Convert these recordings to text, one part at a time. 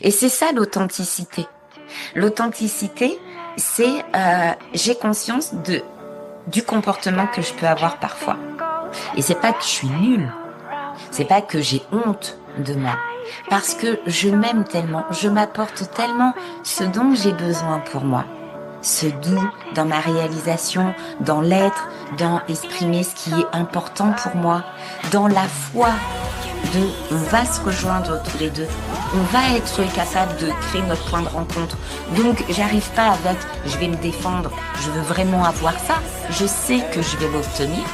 Et c'est ça l'authenticité. L'authenticité, c'est j'ai conscience du comportement que je peux avoir parfois. Et c'est pas que je suis nulle, c'est pas que j'ai honte de moi, parce que je m'aime tellement, je m'apporte tellement ce dont j'ai besoin pour moi. Ce doux dans ma réalisation, dans l'être, dans exprimer ce qui est important pour moi, dans la foi de on va se rejoindre tous les deux, on va être capable de créer notre point de rencontre. Donc j'arrive pas avec je vais me défendre, je veux vraiment avoir ça, je sais que je vais l'obtenir.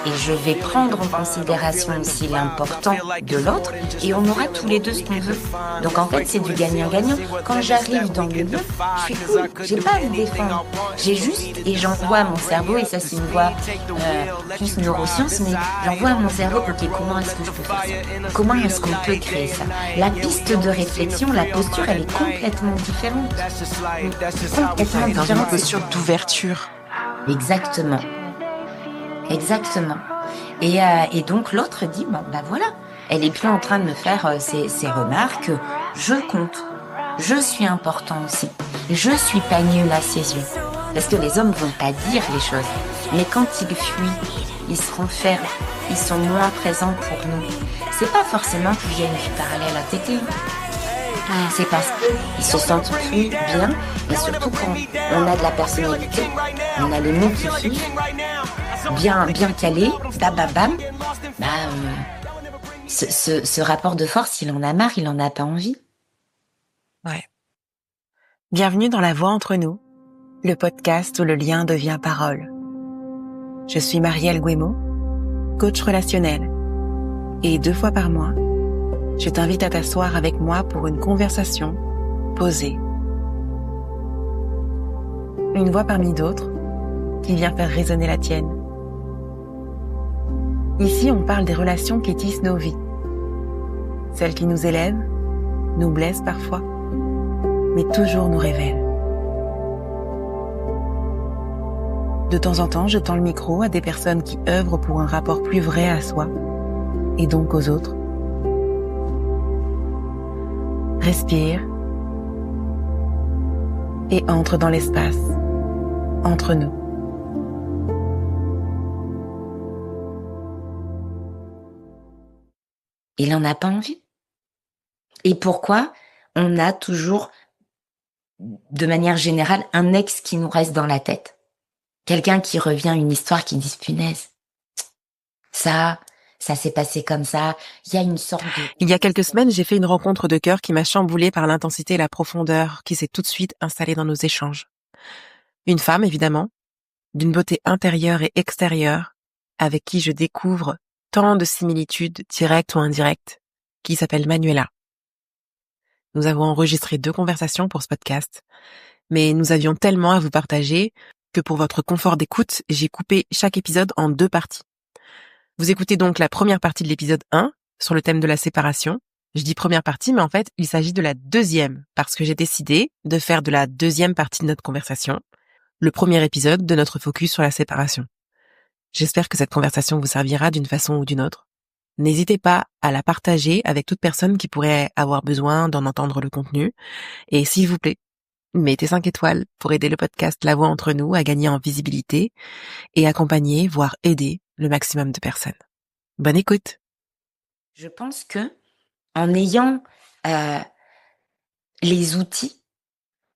Et je vais prendre en considération aussi l'important de l'autre et on aura tous les deux ce qu'on veut. Donc en fait, c'est du gagnant-gagnant. Quand j'arrive dans le lieu, je suis cool, j'ai pas à me défendre. J'ai juste, et j'envoie à mon cerveau, et ça c'est une voie plus neurosciences, mais j'envoie à mon cerveau, ok, comment est-ce que je peux faire ça? Comment est-ce qu'on peut créer ça? La piste de réflexion, la posture, elle est complètement différente. Complètement Dans une différente. posture d'ouverture. Exactement. Exactement. Et donc l'autre dit, bon, bah voilà, elle est plus en train de me faire ces remarques, je compte, je suis important aussi, je suis pas nulle à ses yeux. Parce que les hommes vont pas dire les choses, mais quand ils fuient, ils seront fermes, ils sont moins présents pour nous. C'est pas forcément qu'il y a une vie parallèle à téter. C'est parce qu'ils se sentent plus bien, et surtout quand on a de la personnalité, on a les mots qui fuient, bien calé, bam bam bam, ce rapport de force, il en a marre, il en a pas envie. Ouais. Bienvenue dans La Voix entre nous, le podcast où le lien devient parole. Je suis Marielle Guémot, coach relationnel, et 2 fois par mois, je t'invite à t'asseoir avec moi pour une conversation posée. Une voix parmi d'autres qui vient faire résonner la tienne. Ici, on parle des relations qui tissent nos vies. Celles qui nous élèvent, nous blessent parfois, mais toujours nous révèlent. De temps en temps, je tends le micro à des personnes qui œuvrent pour un rapport plus vrai à soi, et donc aux autres. Respire et entre dans l'espace, entre nous. Il en a pas envie. Et pourquoi on a toujours, de manière générale, un ex qui nous reste dans la tête? Quelqu'un qui revient, une histoire qui dit punaise. Ça s'est passé comme ça. Il y a une sorte de... Il y a quelques semaines, j'ai fait une rencontre de cœur qui m'a chamboulée par l'intensité et la profondeur qui s'est tout de suite installée dans nos échanges. Une femme, évidemment, d'une beauté intérieure et extérieure, avec qui je découvre tant de similitudes directes ou indirectes, qui s'appelle Manuela. Nous avons enregistré 2 conversations pour ce podcast, mais nous avions tellement à vous partager que pour votre confort d'écoute, j'ai coupé chaque épisode en 2 parties. Vous écoutez donc la première partie de l'épisode 1 sur le thème de la séparation. Je dis première partie, mais en fait, il s'agit de la deuxième parce que j'ai décidé de faire de la deuxième partie de notre conversation le premier épisode de notre focus sur la séparation. J'espère que cette conversation vous servira d'une façon ou d'une autre. N'hésitez pas à la partager avec toute personne qui pourrait avoir besoin d'en entendre le contenu. Et s'il vous plaît, mettez 5 étoiles pour aider le podcast La Voix entre nous à gagner en visibilité et accompagner, voire aider le maximum de personnes. Bonne écoute. Je pense que en ayant les outils,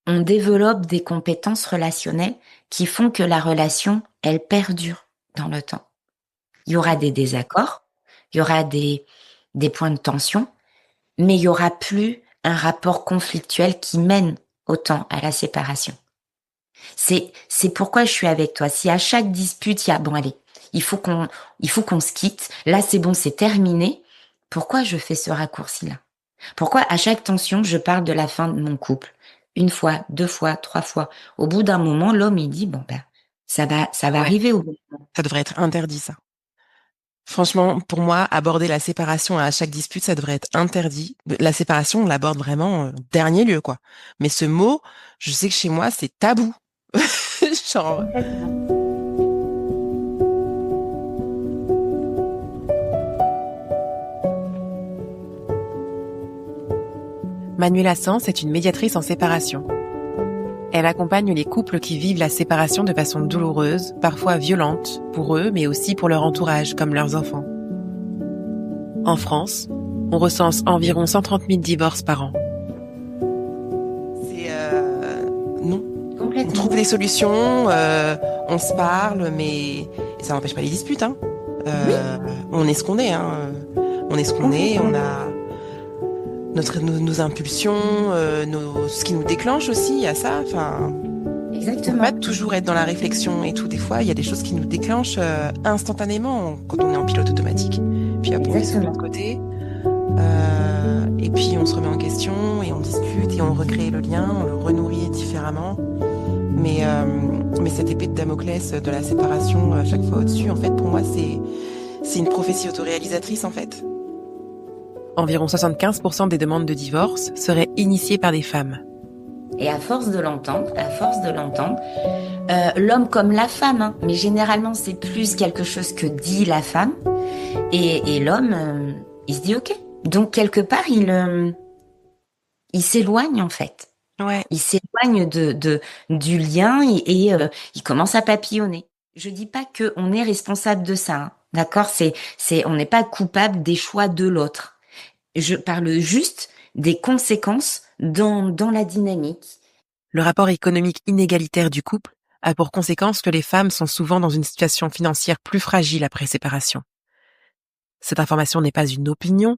on développe des compétences relationnelles qui font que la relation, elle perdure dans le temps. Il y aura des désaccords, il y aura des points de tension, mais il y aura plus un rapport conflictuel qui mène autant à la séparation. C'est pourquoi je suis avec toi. Si à chaque dispute, il y a, bon allez, il faut qu'on se quitte, là c'est bon, c'est terminé, pourquoi je fais ce raccourci-là? Pourquoi à chaque tension, je parle de la fin de mon couple? 1 fois, 2 fois, 3 fois. Au bout d'un moment, l'homme, il dit, bon ben, ça va arriver au bout. Ça devrait être interdit, ça. Franchement, pour moi, aborder la séparation à chaque dispute, ça devrait être interdit. La séparation, on l'aborde vraiment dernier lieu, quoi. Mais ce mot, je sais que chez moi, c'est tabou. Genre... Manuela Sens est une médiatrice en séparation. Elle accompagne les couples qui vivent la séparation de façon douloureuse, parfois violente, pour eux, mais aussi pour leur entourage, comme leurs enfants. En France, on recense environ 130 000 divorces par an. Non. On trouve des solutions, on se parle, mais ça n'empêche pas les disputes. Hein. Oui. On est ce qu'on est. Hein. On est ce qu'on est, on a nos impulsions, ce qui nous déclenche aussi, il y a ça. Enfin, Exactement. on peut pas toujours être dans la réflexion et tout. Des fois, il y a des choses qui nous déclenchent instantanément quand on est en pilote automatique. Puis après, on est sur l'autre côté. Et puis, on se remet en question et on discute et on recrée le lien, on le renourrit différemment. Mais cette épée de Damoclès de la séparation à chaque fois au-dessus, en fait, pour moi, c'est une prophétie autoréalisatrice, en fait. Environ 75% des demandes de divorce seraient initiées par des femmes. Et à force de l'entendre, l'homme comme la femme, hein, mais généralement c'est plus quelque chose que dit la femme, et l'homme, il se dit ok. Donc quelque part, il s'éloigne en fait. Ouais. Il s'éloigne du lien et il commence à papillonner. Je dis pas que on est responsable de ça, hein, d'accord ? On n'est pas coupable des choix de l'autre. Je parle juste des conséquences dans la dynamique. Le rapport économique inégalitaire du couple a pour conséquence que les femmes sont souvent dans une situation financière plus fragile après séparation. Cette information n'est pas une opinion,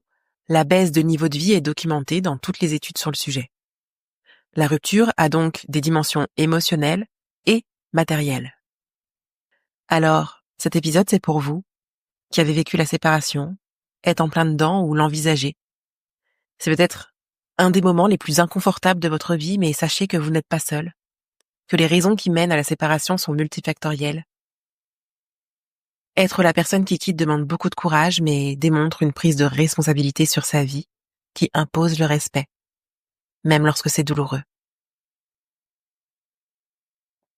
la baisse de niveau de vie est documentée dans toutes les études sur le sujet. La rupture a donc des dimensions émotionnelles et matérielles. Alors, cet épisode c'est pour vous, qui avez vécu la séparation, êtes en plein dedans ou l'envisagez. C'est peut-être un des moments les plus inconfortables de votre vie, mais sachez que vous n'êtes pas seul, que les raisons qui mènent à la séparation sont multifactorielles. Être la personne qui quitte demande beaucoup de courage, mais démontre une prise de responsabilité sur sa vie qui impose le respect, même lorsque c'est douloureux.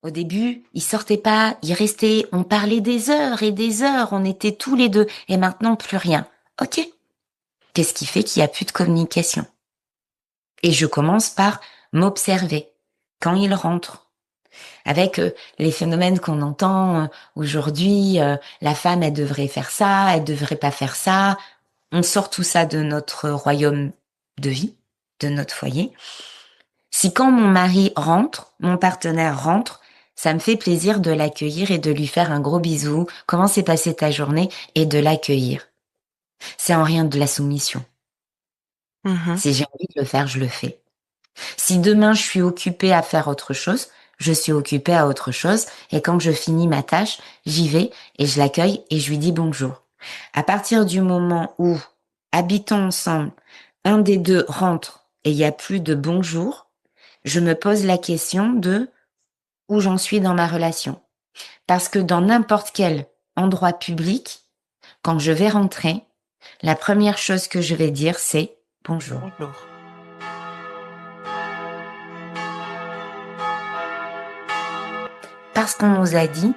Au début, il sortait pas, il restait, on parlait des heures et des heures, on était tous les deux, et maintenant plus rien. Ok. Qu'est-ce qui fait qu'il n'y a plus de communication ? Et je commence par m'observer quand il rentre. Avec les phénomènes qu'on entend aujourd'hui, la femme, elle devrait faire ça, elle devrait pas faire ça. On sort tout ça de notre royaume de vie, de notre foyer. Si quand mon mari rentre, mon partenaire rentre, ça me fait plaisir de l'accueillir et de lui faire un gros bisou. Comment s'est passée ta journée ? Et de l'accueillir. C'est en rien de la soumission. Si j'ai envie de le faire, je le fais. Si demain je suis occupée à faire autre chose, je suis occupée à autre chose et quand je finis ma tâche, j'y vais et je l'accueille et je lui dis bonjour. À partir du moment où, habitons ensemble, un des deux rentre et il n'y a plus de bonjour, je me pose la question de où j'en suis dans ma relation. Parce que dans n'importe quel endroit public, quand je vais rentrer, la première chose que je vais dire, c'est bonjour. Bonjour. Parce qu'on nous a dit,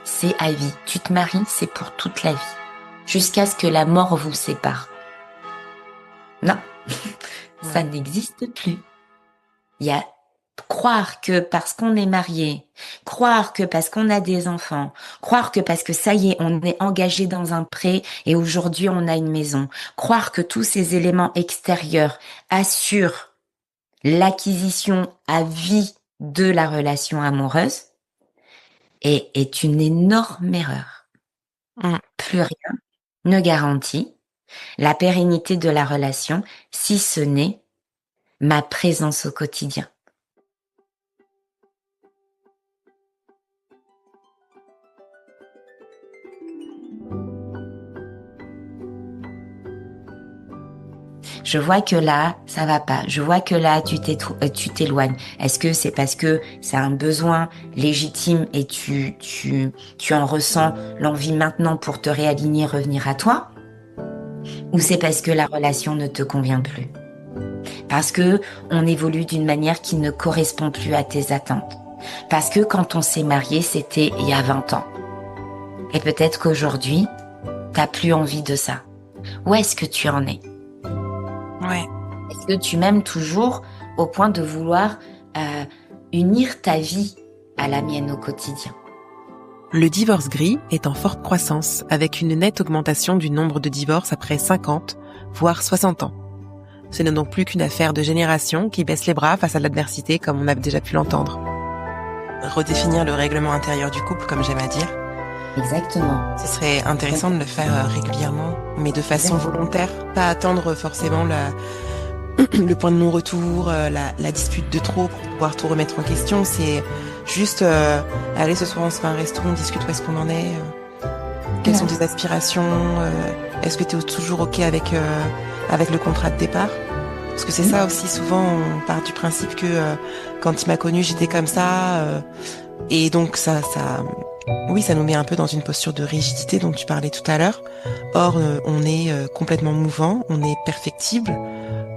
c'est à vie. Tu te maries, c'est pour toute la vie. Jusqu'à ce que la mort vous sépare. Non, ça n'existe plus. Il y a croire que parce qu'on est marié, croire que parce qu'on a des enfants, croire que parce que ça y est, on est engagé dans un prêt et aujourd'hui on a une maison, croire que tous ces éléments extérieurs assurent l'acquisition à vie de la relation amoureuse est une énorme erreur. Plus rien ne garantit la pérennité de la relation si ce n'est ma présence au quotidien. Je vois que là, ça va pas. Je vois que là, tu t'éloignes. Est-ce que c'est parce que c'est un besoin légitime et tu en ressens l'envie maintenant pour te réaligner, revenir à toi? Ou c'est parce que la relation ne te convient plus? Parce que on évolue d'une manière qui ne correspond plus à tes attentes? Parce que quand on s'est marié, c'était il y a 20 ans. Et peut-être qu'aujourd'hui, t'as plus envie de ça. Où est-ce que tu en es? Ouais. Est-ce Est-ce que tu m'aimes toujours au point de vouloir unir ta vie à la mienne au quotidien? Le divorce gris est en forte croissance, avec une nette augmentation du nombre de divorces après 50, voire 60 ans. Ce n'est donc plus qu'une affaire de génération qui baisse les bras face à l'adversité, comme on a déjà pu l'entendre. Redéfinir le règlement intérieur du couple, comme j'aime à dire. Exactement. Ce serait intéressant de le faire régulièrement, mais de façon volontaire. Pas attendre forcément le point de non-retour, la dispute de trop pour pouvoir tout remettre en question. C'est juste aller ce soir on se fait un resto, on discute où est-ce qu'on en est, quelles sont tes aspirations, est-ce que tu es toujours OK avec le contrat de départ? Parce que c'est ça aussi, souvent on part du principe que quand il m'a connue j'étais comme ça, et donc ça nous met un peu dans une posture de rigidité dont tu parlais tout à l'heure. Or on est complètement mouvant, on est perfectible,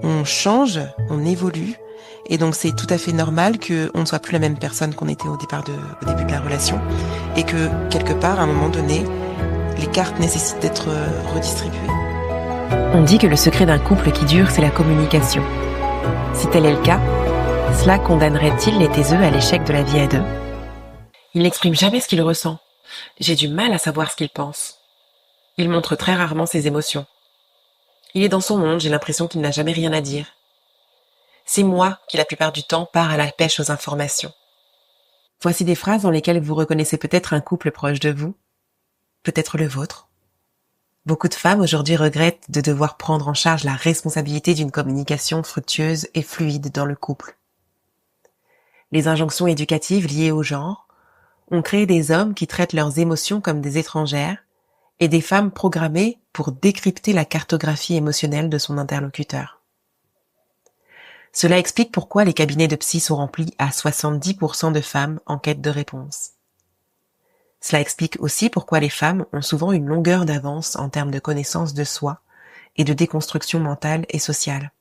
on change, on évolue, et donc c'est tout à fait normal qu'on ne soit plus la même personne qu'on était au début de la relation, et que quelque part, à un moment donné, les cartes nécessitent d'être redistribuées. On dit que le secret d'un couple qui dure, c'est la communication. Si tel est le cas, cela condamnerait-il les taiseux à l'échec de la vie à deux? Il n'exprime jamais ce qu'il ressent. J'ai du mal à savoir ce qu'il pense. Il montre très rarement ses émotions. Il est dans son monde, j'ai l'impression qu'il n'a jamais rien à dire. C'est moi qui, la plupart du temps, pars à la pêche aux informations. Voici des phrases dans lesquelles vous reconnaissez peut-être un couple proche de vous, peut-être le vôtre. Beaucoup de femmes aujourd'hui regrettent de devoir prendre en charge la responsabilité d'une communication fructueuse et fluide dans le couple. Les injonctions éducatives liées au genre ont créé des hommes qui traitent leurs émotions comme des étrangères et des femmes programmées pour décrypter la cartographie émotionnelle de son interlocuteur. Cela explique pourquoi les cabinets de psy sont remplis à 70% de femmes en quête de réponse. Cela explique aussi pourquoi les femmes ont souvent une longueur d'avance en termes de connaissance de soi et de déconstruction mentale et sociale.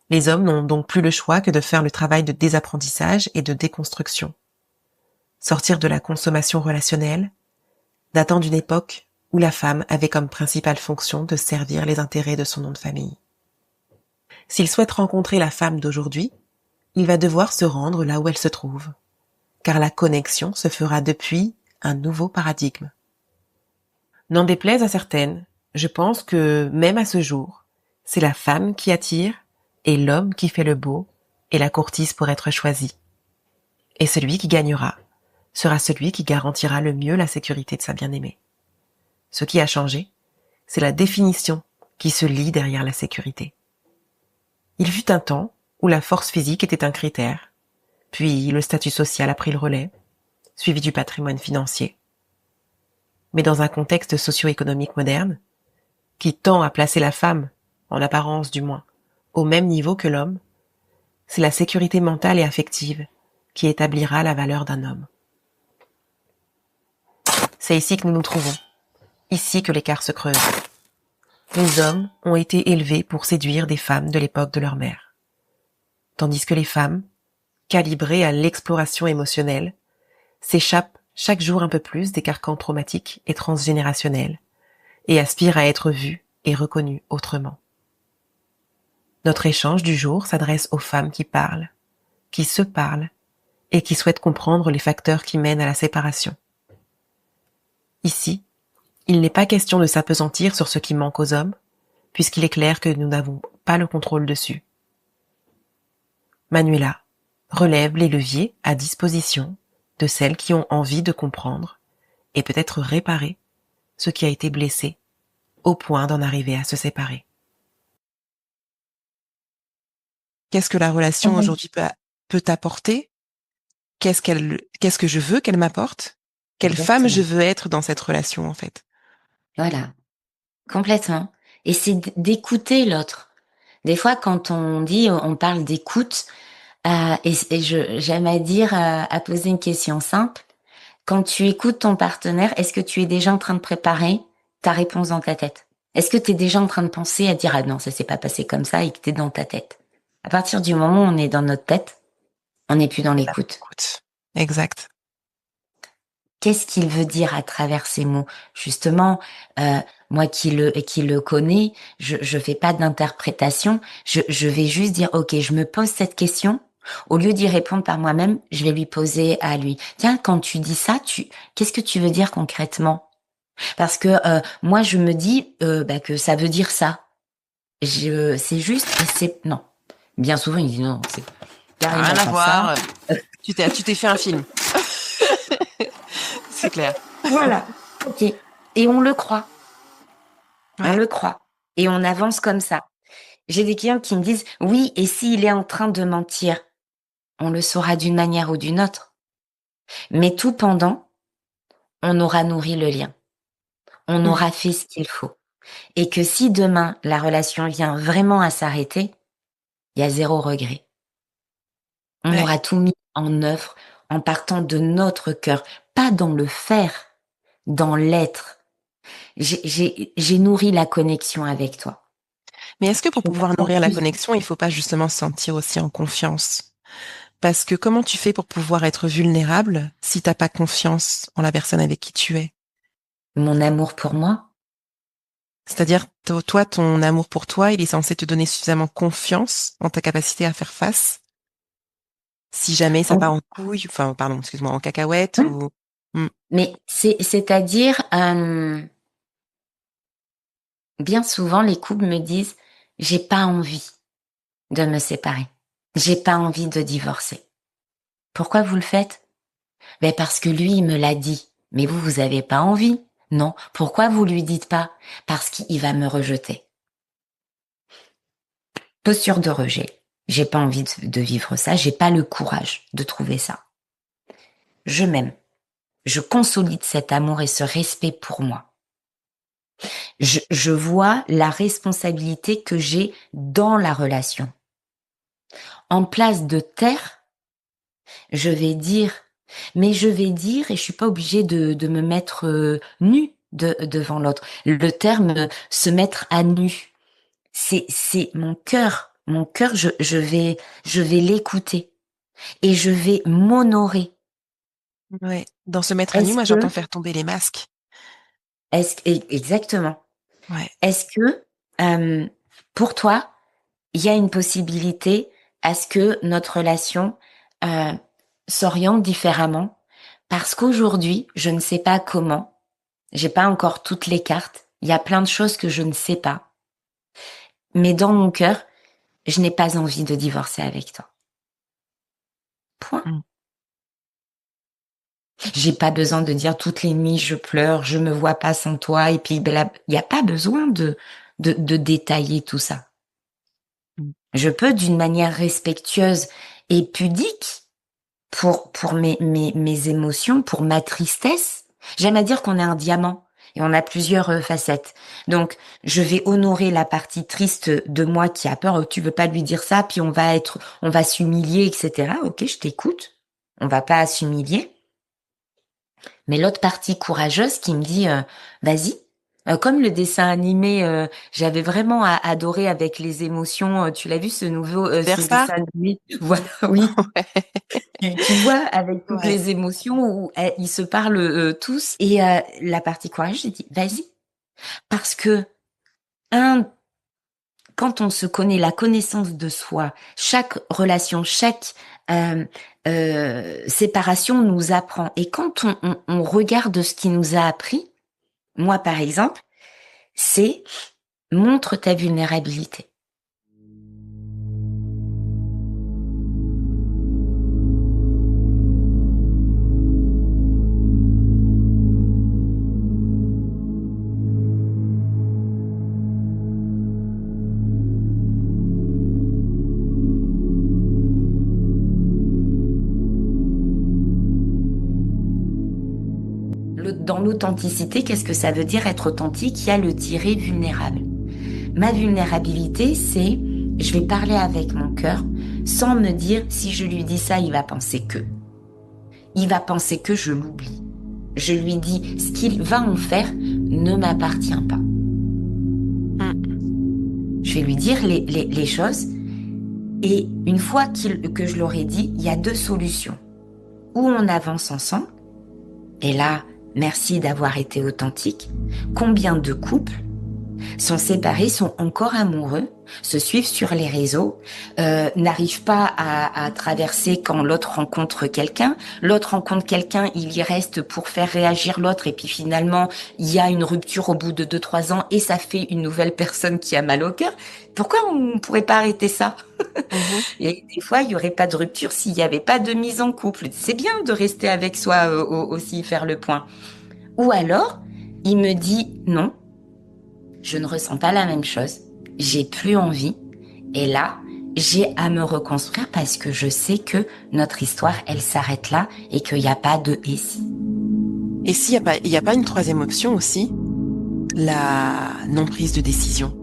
Les hommes n'ont donc plus le choix que de faire le travail de désapprentissage et de déconstruction. Sortir de la consommation relationnelle, datant d'une époque où la femme avait comme principale fonction de servir les intérêts de son nom de famille. S'il souhaite rencontrer la femme d'aujourd'hui, il va devoir se rendre là où elle se trouve, car la connexion se fera depuis un nouveau paradigme. N'en déplaise à certaines, je pense que, même à ce jour, c'est la femme qui attire et l'homme qui fait le beau et la courtise pour être choisi. Et celui qui gagnera sera celui qui garantira le mieux la sécurité de sa bien-aimée. Ce qui a changé, c'est la définition qui se lie derrière la sécurité. Il fut un temps où la force physique était un critère, puis le statut social a pris le relais, suivi du patrimoine financier. Mais dans un contexte socio-économique moderne, qui tend à placer la femme, en apparence du moins, au même niveau que l'homme, c'est la sécurité mentale et affective qui établira la valeur d'un homme. C'est ici que nous nous trouvons, ici que l'écart se creuse. Les hommes ont été élevés pour séduire des femmes de l'époque de leur mère, tandis que les femmes, calibrées à l'exploration émotionnelle, s'échappent chaque jour un peu plus des carcans traumatiques et transgénérationnels et aspirent à être vues et reconnues autrement. Notre échange du jour s'adresse aux femmes qui parlent, qui se parlent et qui souhaitent comprendre les facteurs qui mènent à la séparation. Ici, il n'est pas question de s'appesantir sur ce qui manque aux hommes, puisqu'il est clair que nous n'avons pas le contrôle dessus. Manuela relève les leviers à disposition de celles qui ont envie de comprendre et peut-être réparer ce qui a été blessé au point d'en arriver à se séparer. Qu'est-ce que la relation aujourd'hui peut t'apporter? Qu'est-ce que je veux qu'elle m'apporte? Quelle femme je veux être dans cette relation, en fait? Voilà, complètement. Et c'est d'écouter l'autre. Des fois, quand on parle d'écoute, j'aime à dire, à poser une question simple. Quand tu écoutes ton partenaire, est-ce que tu es déjà en train de préparer ta réponse dans ta tête? Est-ce que tu es déjà en train de penser à dire, ah non, ça s'est pas passé comme ça, et que tu es dans ta tête? À partir du moment où on est dans notre tête, on n'est plus dans l'écoute. Exact. Qu'est-ce qu'il veut dire à travers ces mots? Justement, Moi qui le connais, je fais pas d'interprétation. Je vais juste dire, ok, je me pose cette question. Au lieu d'y répondre par moi-même, je vais lui poser à lui. Tiens, quand tu dis ça, qu'est-ce que tu veux dire concrètement? Parce que moi, je me dis que ça veut dire ça. C'est juste, et c'est non. Bien souvent, il dit non, c'est carrément Rien à pas voir. ça. Tu t'es fait un film. C'est clair. Voilà. Ok. Et on le croit. On Ouais. le croit. Et on avance comme ça. J'ai des clients qui me disent, oui, et s'il est en train de mentir, on le saura d'une manière ou d'une autre. Mais tout pendant, on aura nourri le lien. On Mm. aura fait ce qu'il faut. Et que si demain, la relation vient vraiment à s'arrêter, il y a zéro regret. On Ouais. aura tout mis en œuvre en partant de notre cœur, pas dans le faire, dans l'être. J'ai nourri la connexion avec toi. Mais est-ce que pour Je peux pas pouvoir faire nourrir la plus. connexion, il faut pas justement se sentir aussi en confiance? Parce que comment tu fais pour pouvoir être vulnérable si t'as pas confiance en la personne avec qui tu es? Mon amour pour moi, C'est-à-dire, toi, ton amour pour toi, il est censé te donner suffisamment confiance en ta capacité à faire face si jamais ça en- part en couille, enfin, pardon, excuse-moi, en cacahuète hein, ou... Hmm. mais c'est-à-dire, bien souvent, les couples me disent, j'ai pas envie de me séparer. J'ai pas envie de divorcer. Pourquoi vous le faites? Ben parce que lui, il me l'a dit. Mais vous avez pas envie. Non. Pourquoi vous lui dites pas? Parce qu'il va me rejeter. Posture de rejet. J'ai pas envie de vivre ça. J'ai pas le courage de trouver ça. Je m'aime. Je consolide cet amour et ce respect pour moi. Je vois la responsabilité que j'ai dans la relation. En place de taire, je vais dire, mais je vais dire et je suis pas obligée de me mettre nue devant l'autre. Le terme se mettre à nu, c'est mon cœur. Mon cœur, je vais l'écouter et je vais m'honorer. Ouais. Dans se mettre à nu, Est-ce moi, j'entends que, faire tomber les masques. exactement. Ouais. Est-ce que, euh, pour toi, il y a une possibilité à ce que notre relation euh, s'oriente différemment? Parce qu'aujourd'hui, je ne sais pas comment. J'ai pas encore toutes les cartes. Il y a plein de choses que je ne sais pas. Mais dans mon cœur, je n'ai pas envie de divorcer avec toi. Point. Mm. J'ai pas besoin de dire toutes les nuits je pleure, je me vois pas sans toi et puis il y a pas besoin de détailler tout ça. Mm. Je peux d'une manière respectueuse et pudique pour mes émotions, pour ma tristesse. J'aime à dire qu'on est un diamant et on a plusieurs facettes. Donc, je vais honorer la partie triste de moi qui a peur. Oh, tu veux pas lui dire ça, puis on va s'humilier, etc. Ok, je t'écoute. On va pas s'humilier. Mais l'autre partie courageuse qui me dit, vas-y. Comme le dessin animé, j'avais vraiment adoré avec les émotions. Tu l'as vu ce Versa? dessin animé? Voilà, oui. Tu vois, avec toutes Ouais. les émotions où ils se parlent tous. Et la partie courageuse, j'ai dit, vas-y. Parce que, un, quand on se connaît, la connaissance de soi, chaque relation, chaque séparation nous apprend. Et quand on regarde ce qui nous a appris, moi par exemple, c'est montre ta vulnérabilité. Dans l'authenticité, qu'est-ce que ça veut dire être authentique? Il y a le tiret vulnérable. Ma vulnérabilité, c'est je vais parler avec mon cœur sans me dire si je lui dis ça, il va penser que. Il va penser que je l'oublie. Je lui dis ce qu'il va en faire ne m'appartient pas. Je vais lui dire les choses et une fois que je l'aurai dit, il y a deux solutions. Ou on avance ensemble et là, merci d'avoir été authentique. Combien de couples sont séparés, sont encore amoureux, se suivent sur les réseaux, n'arrivent pas à traverser quand l'autre rencontre quelqu'un. L'autre rencontre quelqu'un, il y reste pour faire réagir l'autre et puis finalement, il y a une rupture au bout de 2-3 ans et ça fait une nouvelle personne qui a mal au cœur. Pourquoi on ne pourrait pas arrêter ça? Et des fois, il y aurait pas de rupture s'il n'y avait pas de mise en couple. C'est bien de rester avec soi aussi, faire le point. Ou alors, il me dit non, je ne ressens pas la même chose, j'ai plus envie, et là, j'ai à me reconstruire parce que je sais que notre histoire, elle s'arrête là et qu'il n'y a pas de « et si ». Et s'il n'y a pas une troisième option aussi, la non-prise de décision.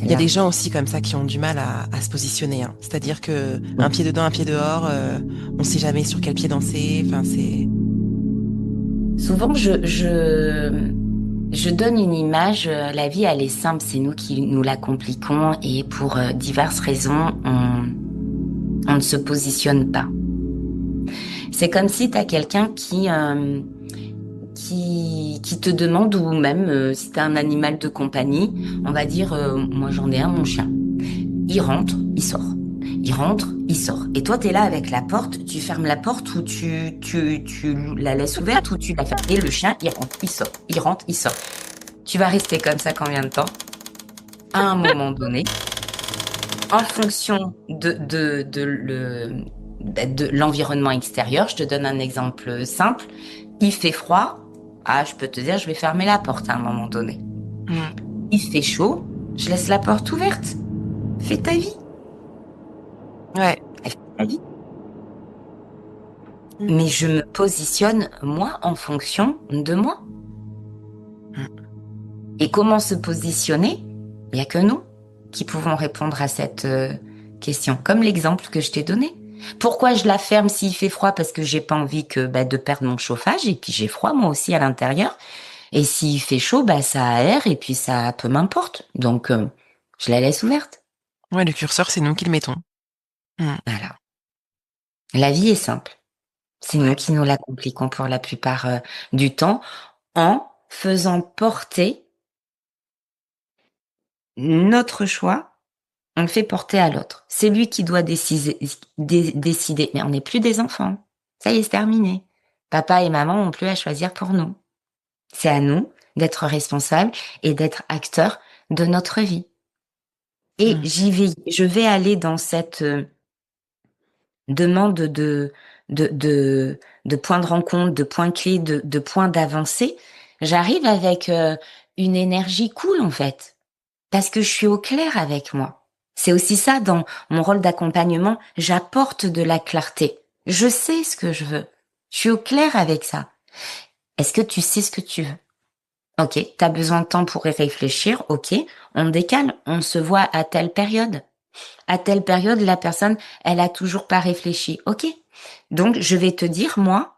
Il y a des gens aussi comme ça qui ont du mal à se positionner. Hein. C'est-à-dire que un pied dedans, un pied dehors, on ne sait jamais sur quel pied danser. Enfin, c'est... Souvent, je donne une image, la vie elle est simple, c'est nous qui nous la compliquons et pour diverses raisons, on ne se positionne pas. C'est comme si tu as quelqu'un qui te demande, ou même si tu as un animal de compagnie, on va dire, moi j'en ai un, mon chien. Il rentre, il sort. Il rentre, il sort. Et toi, t'es là avec la porte, tu fermes la porte ou tu la laisses ouverte ou tu la fermes. Et le chien, il rentre, il sort. Il rentre, il sort. Tu vas rester comme ça combien de temps? À un moment donné, en fonction de l'environnement extérieur, je te donne un exemple simple. Il fait froid. Ah, je peux te dire, je vais fermer la porte à un moment donné. Il fait chaud. Je laisse la porte ouverte. Fais ta vie. Ouais. Fais ta vie. Mais je me positionne, moi, en fonction de moi. Et comment se positionner? Il n'y a que nous qui pouvons répondre à cette question. Comme l'exemple que je t'ai donné. Pourquoi je la ferme s'il fait froid? Parce que j'ai pas envie de perdre mon chauffage et puis j'ai froid moi aussi à l'intérieur. Et s'il fait chaud, ça aère et puis ça peu m'importe. Donc je la laisse ouverte. Ouais, le curseur, c'est nous qui le mettons. Voilà. La vie est simple. C'est nous qui nous la compliquons pour la plupart du temps en faisant porter notre choix. On le fait porter à l'autre. C'est lui qui doit décider. Mais on n'est plus des enfants. Ça y est, c'est terminé. Papa et maman n'ont plus à choisir pour nous. C'est à nous d'être responsables et d'être acteurs de notre vie. Et je vais aller dans cette demande de points de rencontre, de points clés, de points d'avancée. J'arrive avec une énergie cool, en fait. Parce que je suis au clair avec moi. C'est aussi ça, dans mon rôle d'accompagnement, j'apporte de la clarté. Je sais ce que je veux. Je suis au clair avec ça. Est-ce que tu sais ce que tu veux? Ok, t'as besoin de temps pour y réfléchir, ok, on décale, on se voit à telle période. À telle période, la personne, elle a toujours pas réfléchi, ok. Donc, je vais te dire, moi,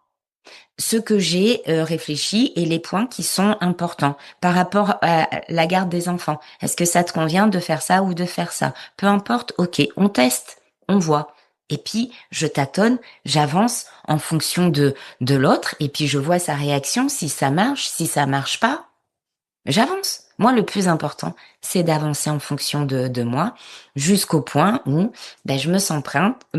ce que j'ai réfléchi et les points qui sont importants par rapport à la garde des enfants. Est-ce que ça te convient de faire ça ou de faire ça? Peu importe, ok, on teste, on voit. Et puis, je tâtonne, j'avance en fonction de l'autre et puis je vois sa réaction, si ça marche, si ça marche pas, j'avance. Moi, le plus important, c'est d'avancer en fonction de moi jusqu'au point où je me sens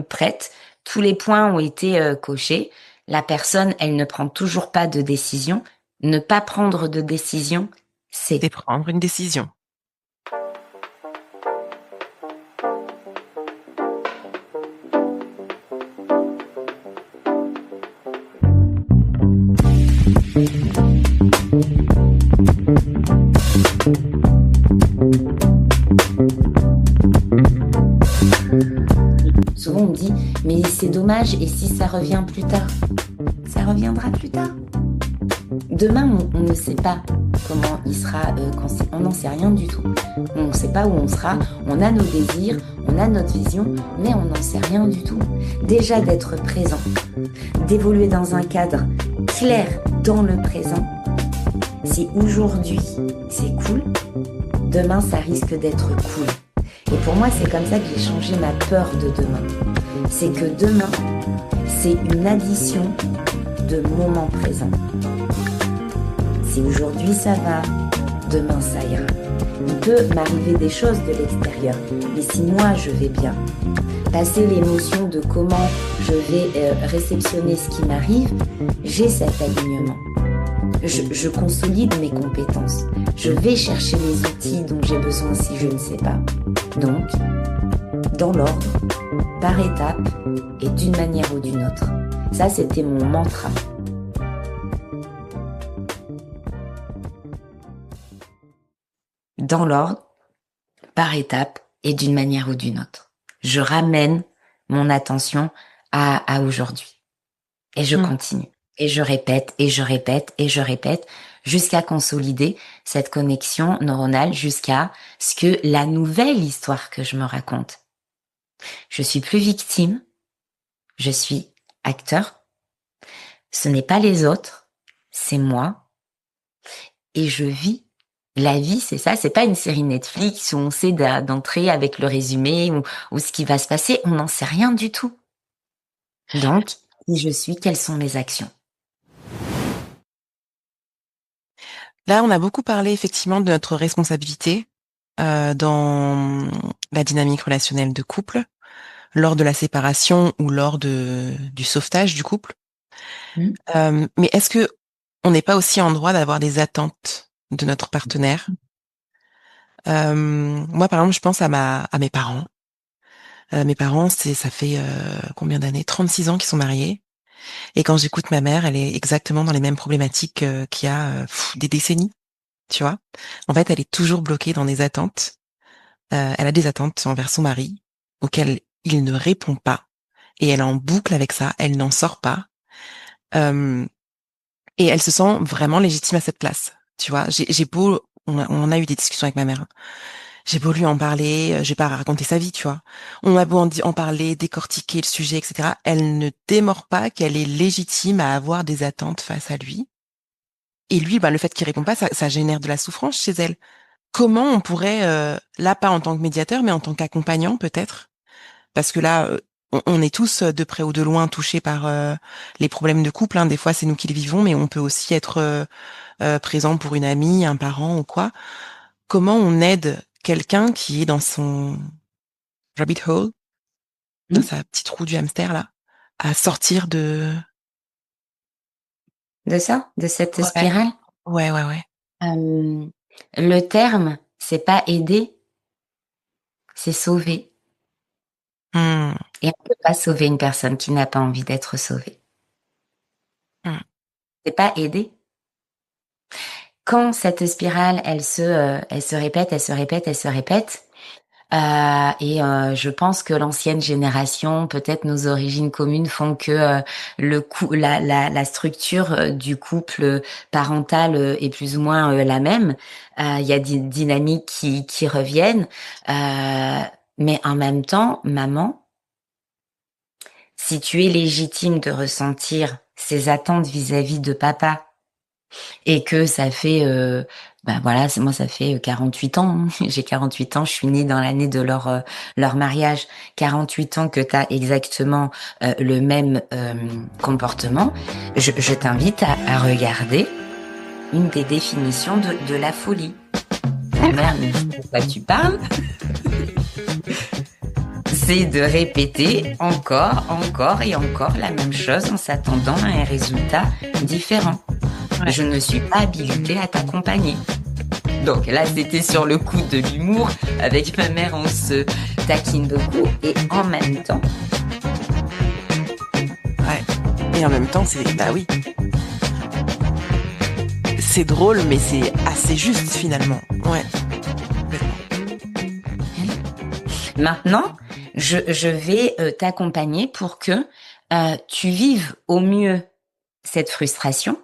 prête. Tous les points ont été cochés. La personne, elle ne prend toujours pas de décision. Ne pas prendre de décision, c'est prendre une décision. Souvent, on me dit, mais c'est dommage, et si ça revient plus tard? Ça reviendra plus tard. Demain, on ne sait pas comment il sera, on n'en sait rien du tout. On ne sait pas où on sera, on a nos désirs, on a notre vision, mais on n'en sait rien du tout. Déjà d'être présent, d'évoluer dans un cadre clair dans le présent, si aujourd'hui c'est cool, demain ça risque d'être cool. Et pour moi, c'est comme ça que j'ai changé ma peur de demain. C'est que demain, c'est une addition de moment présent. Si aujourd'hui ça va, demain ça ira. Il peut m'arriver des choses de l'extérieur, mais si moi je vais bien, passer l'émotion de comment je vais réceptionner ce qui m'arrive, j'ai cet alignement. Je consolide mes compétences. Je vais chercher les outils dont j'ai besoin si je ne sais pas. Donc, dans l'ordre, par étapes et d'une manière ou d'une autre. Ça, c'était mon mantra. Dans l'ordre, par étapes et d'une manière ou d'une autre. Je ramène mon attention à aujourd'hui. Et je continue. Et je répète, et je répète, et je répète, jusqu'à consolider cette connexion neuronale, jusqu'à ce que la nouvelle histoire que je me raconte. Je suis plus victime, je suis acteur. Ce n'est pas les autres, c'est moi. Et je vis. La vie, c'est ça, c'est pas une série Netflix où on sait d'entrer avec le résumé ou ce qui va se passer, on n'en sait rien du tout. Donc, qui je suis, quelles sont mes actions? Là, on a beaucoup parlé effectivement de notre responsabilité dans la dynamique relationnelle de couple, lors de la séparation ou lors du sauvetage du couple. Mais est-ce que on n'est pas aussi en droit d'avoir des attentes de notre partenaire? Moi, par exemple, je pense à mes parents. Mes parents, ça fait combien d'années? 36 ans qu'ils sont mariés. Et quand j'écoute ma mère, elle est exactement dans les mêmes problématiques qu'il y a des décennies, tu vois. En fait, elle est toujours bloquée dans des attentes. Elle a des attentes envers son mari auxquelles il ne répond pas. Et elle est en boucle avec ça, elle n'en sort pas. Et elle se sent vraiment légitime à cette place. Tu vois, j'ai beau, on a eu des discussions avec ma mère. J'ai beau lui en parler, j'ai pas à raconter sa vie, tu vois. On a beau en parler, décortiquer le sujet, etc. Elle ne démord pas qu'elle est légitime à avoir des attentes face à lui. Et lui, le fait qu'il répond pas, ça génère de la souffrance chez elle. Comment on pourrait, là pas en tant que médiateur, mais en tant qu'accompagnant peut-être, parce que là, on est tous de près ou de loin touchés par les problèmes de couple. Hein. Des fois, c'est nous qui les vivons, mais on peut aussi être présent pour une amie, un parent ou quoi. Comment on aide quelqu'un qui est dans son rabbit hole, dans sa petite roue du hamster là, à sortir de ça, de cette spirale? Ouais. Le terme, c'est pas aider, c'est sauver. Et on peut pas sauver une personne qui n'a pas envie d'être sauvée. C'est pas aider. Quand cette spirale, elle se répète, et je pense que l'ancienne génération, peut-être nos origines communes font que la structure du couple parental est plus ou moins la même. Il y a des dynamiques qui reviennent, mais en même temps, maman, si tu es légitime de ressentir ces attentes vis-à-vis de papa et que ça fait moi ça fait 48 ans, j'ai 48 ans, je suis née dans l'année de leur mariage, 48 ans que tu as exactement le même comportement, je t'invite à regarder une des définitions de la folie. Merde, mais de quoi tu parles? C'est de répéter encore et encore la même chose en s'attendant à un résultat différent. Ouais. Je ne suis pas habilitée à t'accompagner. Donc là, c'était sur le coup de l'humour. Avec ma mère, on se taquine beaucoup. Et en même temps... Ouais. Et en même temps, oui. C'est drôle, mais c'est assez juste, finalement. Ouais. Maintenant, je vais t'accompagner pour que tu vives au mieux cette frustration,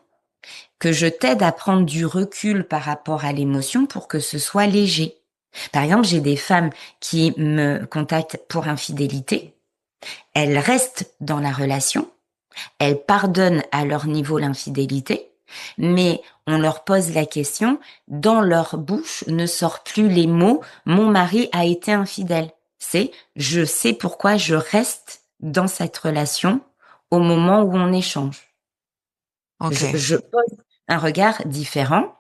que je t'aide à prendre du recul par rapport à l'émotion pour que ce soit léger. Par exemple, j'ai des femmes qui me contactent pour infidélité. Elles restent dans la relation. Elles pardonnent à leur niveau l'infidélité, mais on leur pose la question, dans leur bouche ne sort plus les mots « mon mari a été infidèle ». C'est « je sais pourquoi je reste dans cette relation au moment où on échange ». Ok. Je pose un regard différent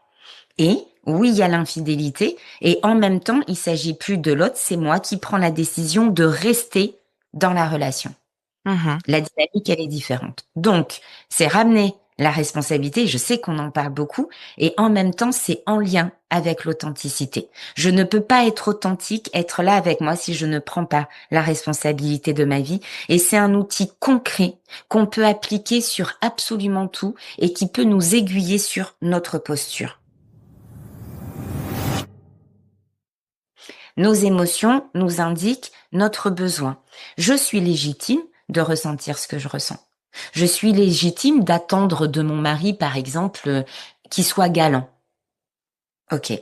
et oui, il y a l'infidélité et en même temps, il s'agit plus de l'autre, c'est moi qui prends la décision de rester dans la relation. Mhm. La dynamique, elle est différente. Donc, c'est ramener la responsabilité. Je sais qu'on en parle beaucoup et en même temps, c'est en lien avec l'authenticité. Je ne peux pas être authentique, être là avec moi si je ne prends pas la responsabilité de ma vie. Et c'est un outil concret qu'on peut appliquer sur absolument tout et qui peut nous aiguiller sur notre posture. Nos émotions nous indiquent notre besoin. Je suis légitime de ressentir ce que je ressens. Je suis légitime d'attendre de mon mari, par exemple, qu'il soit galant. Ok.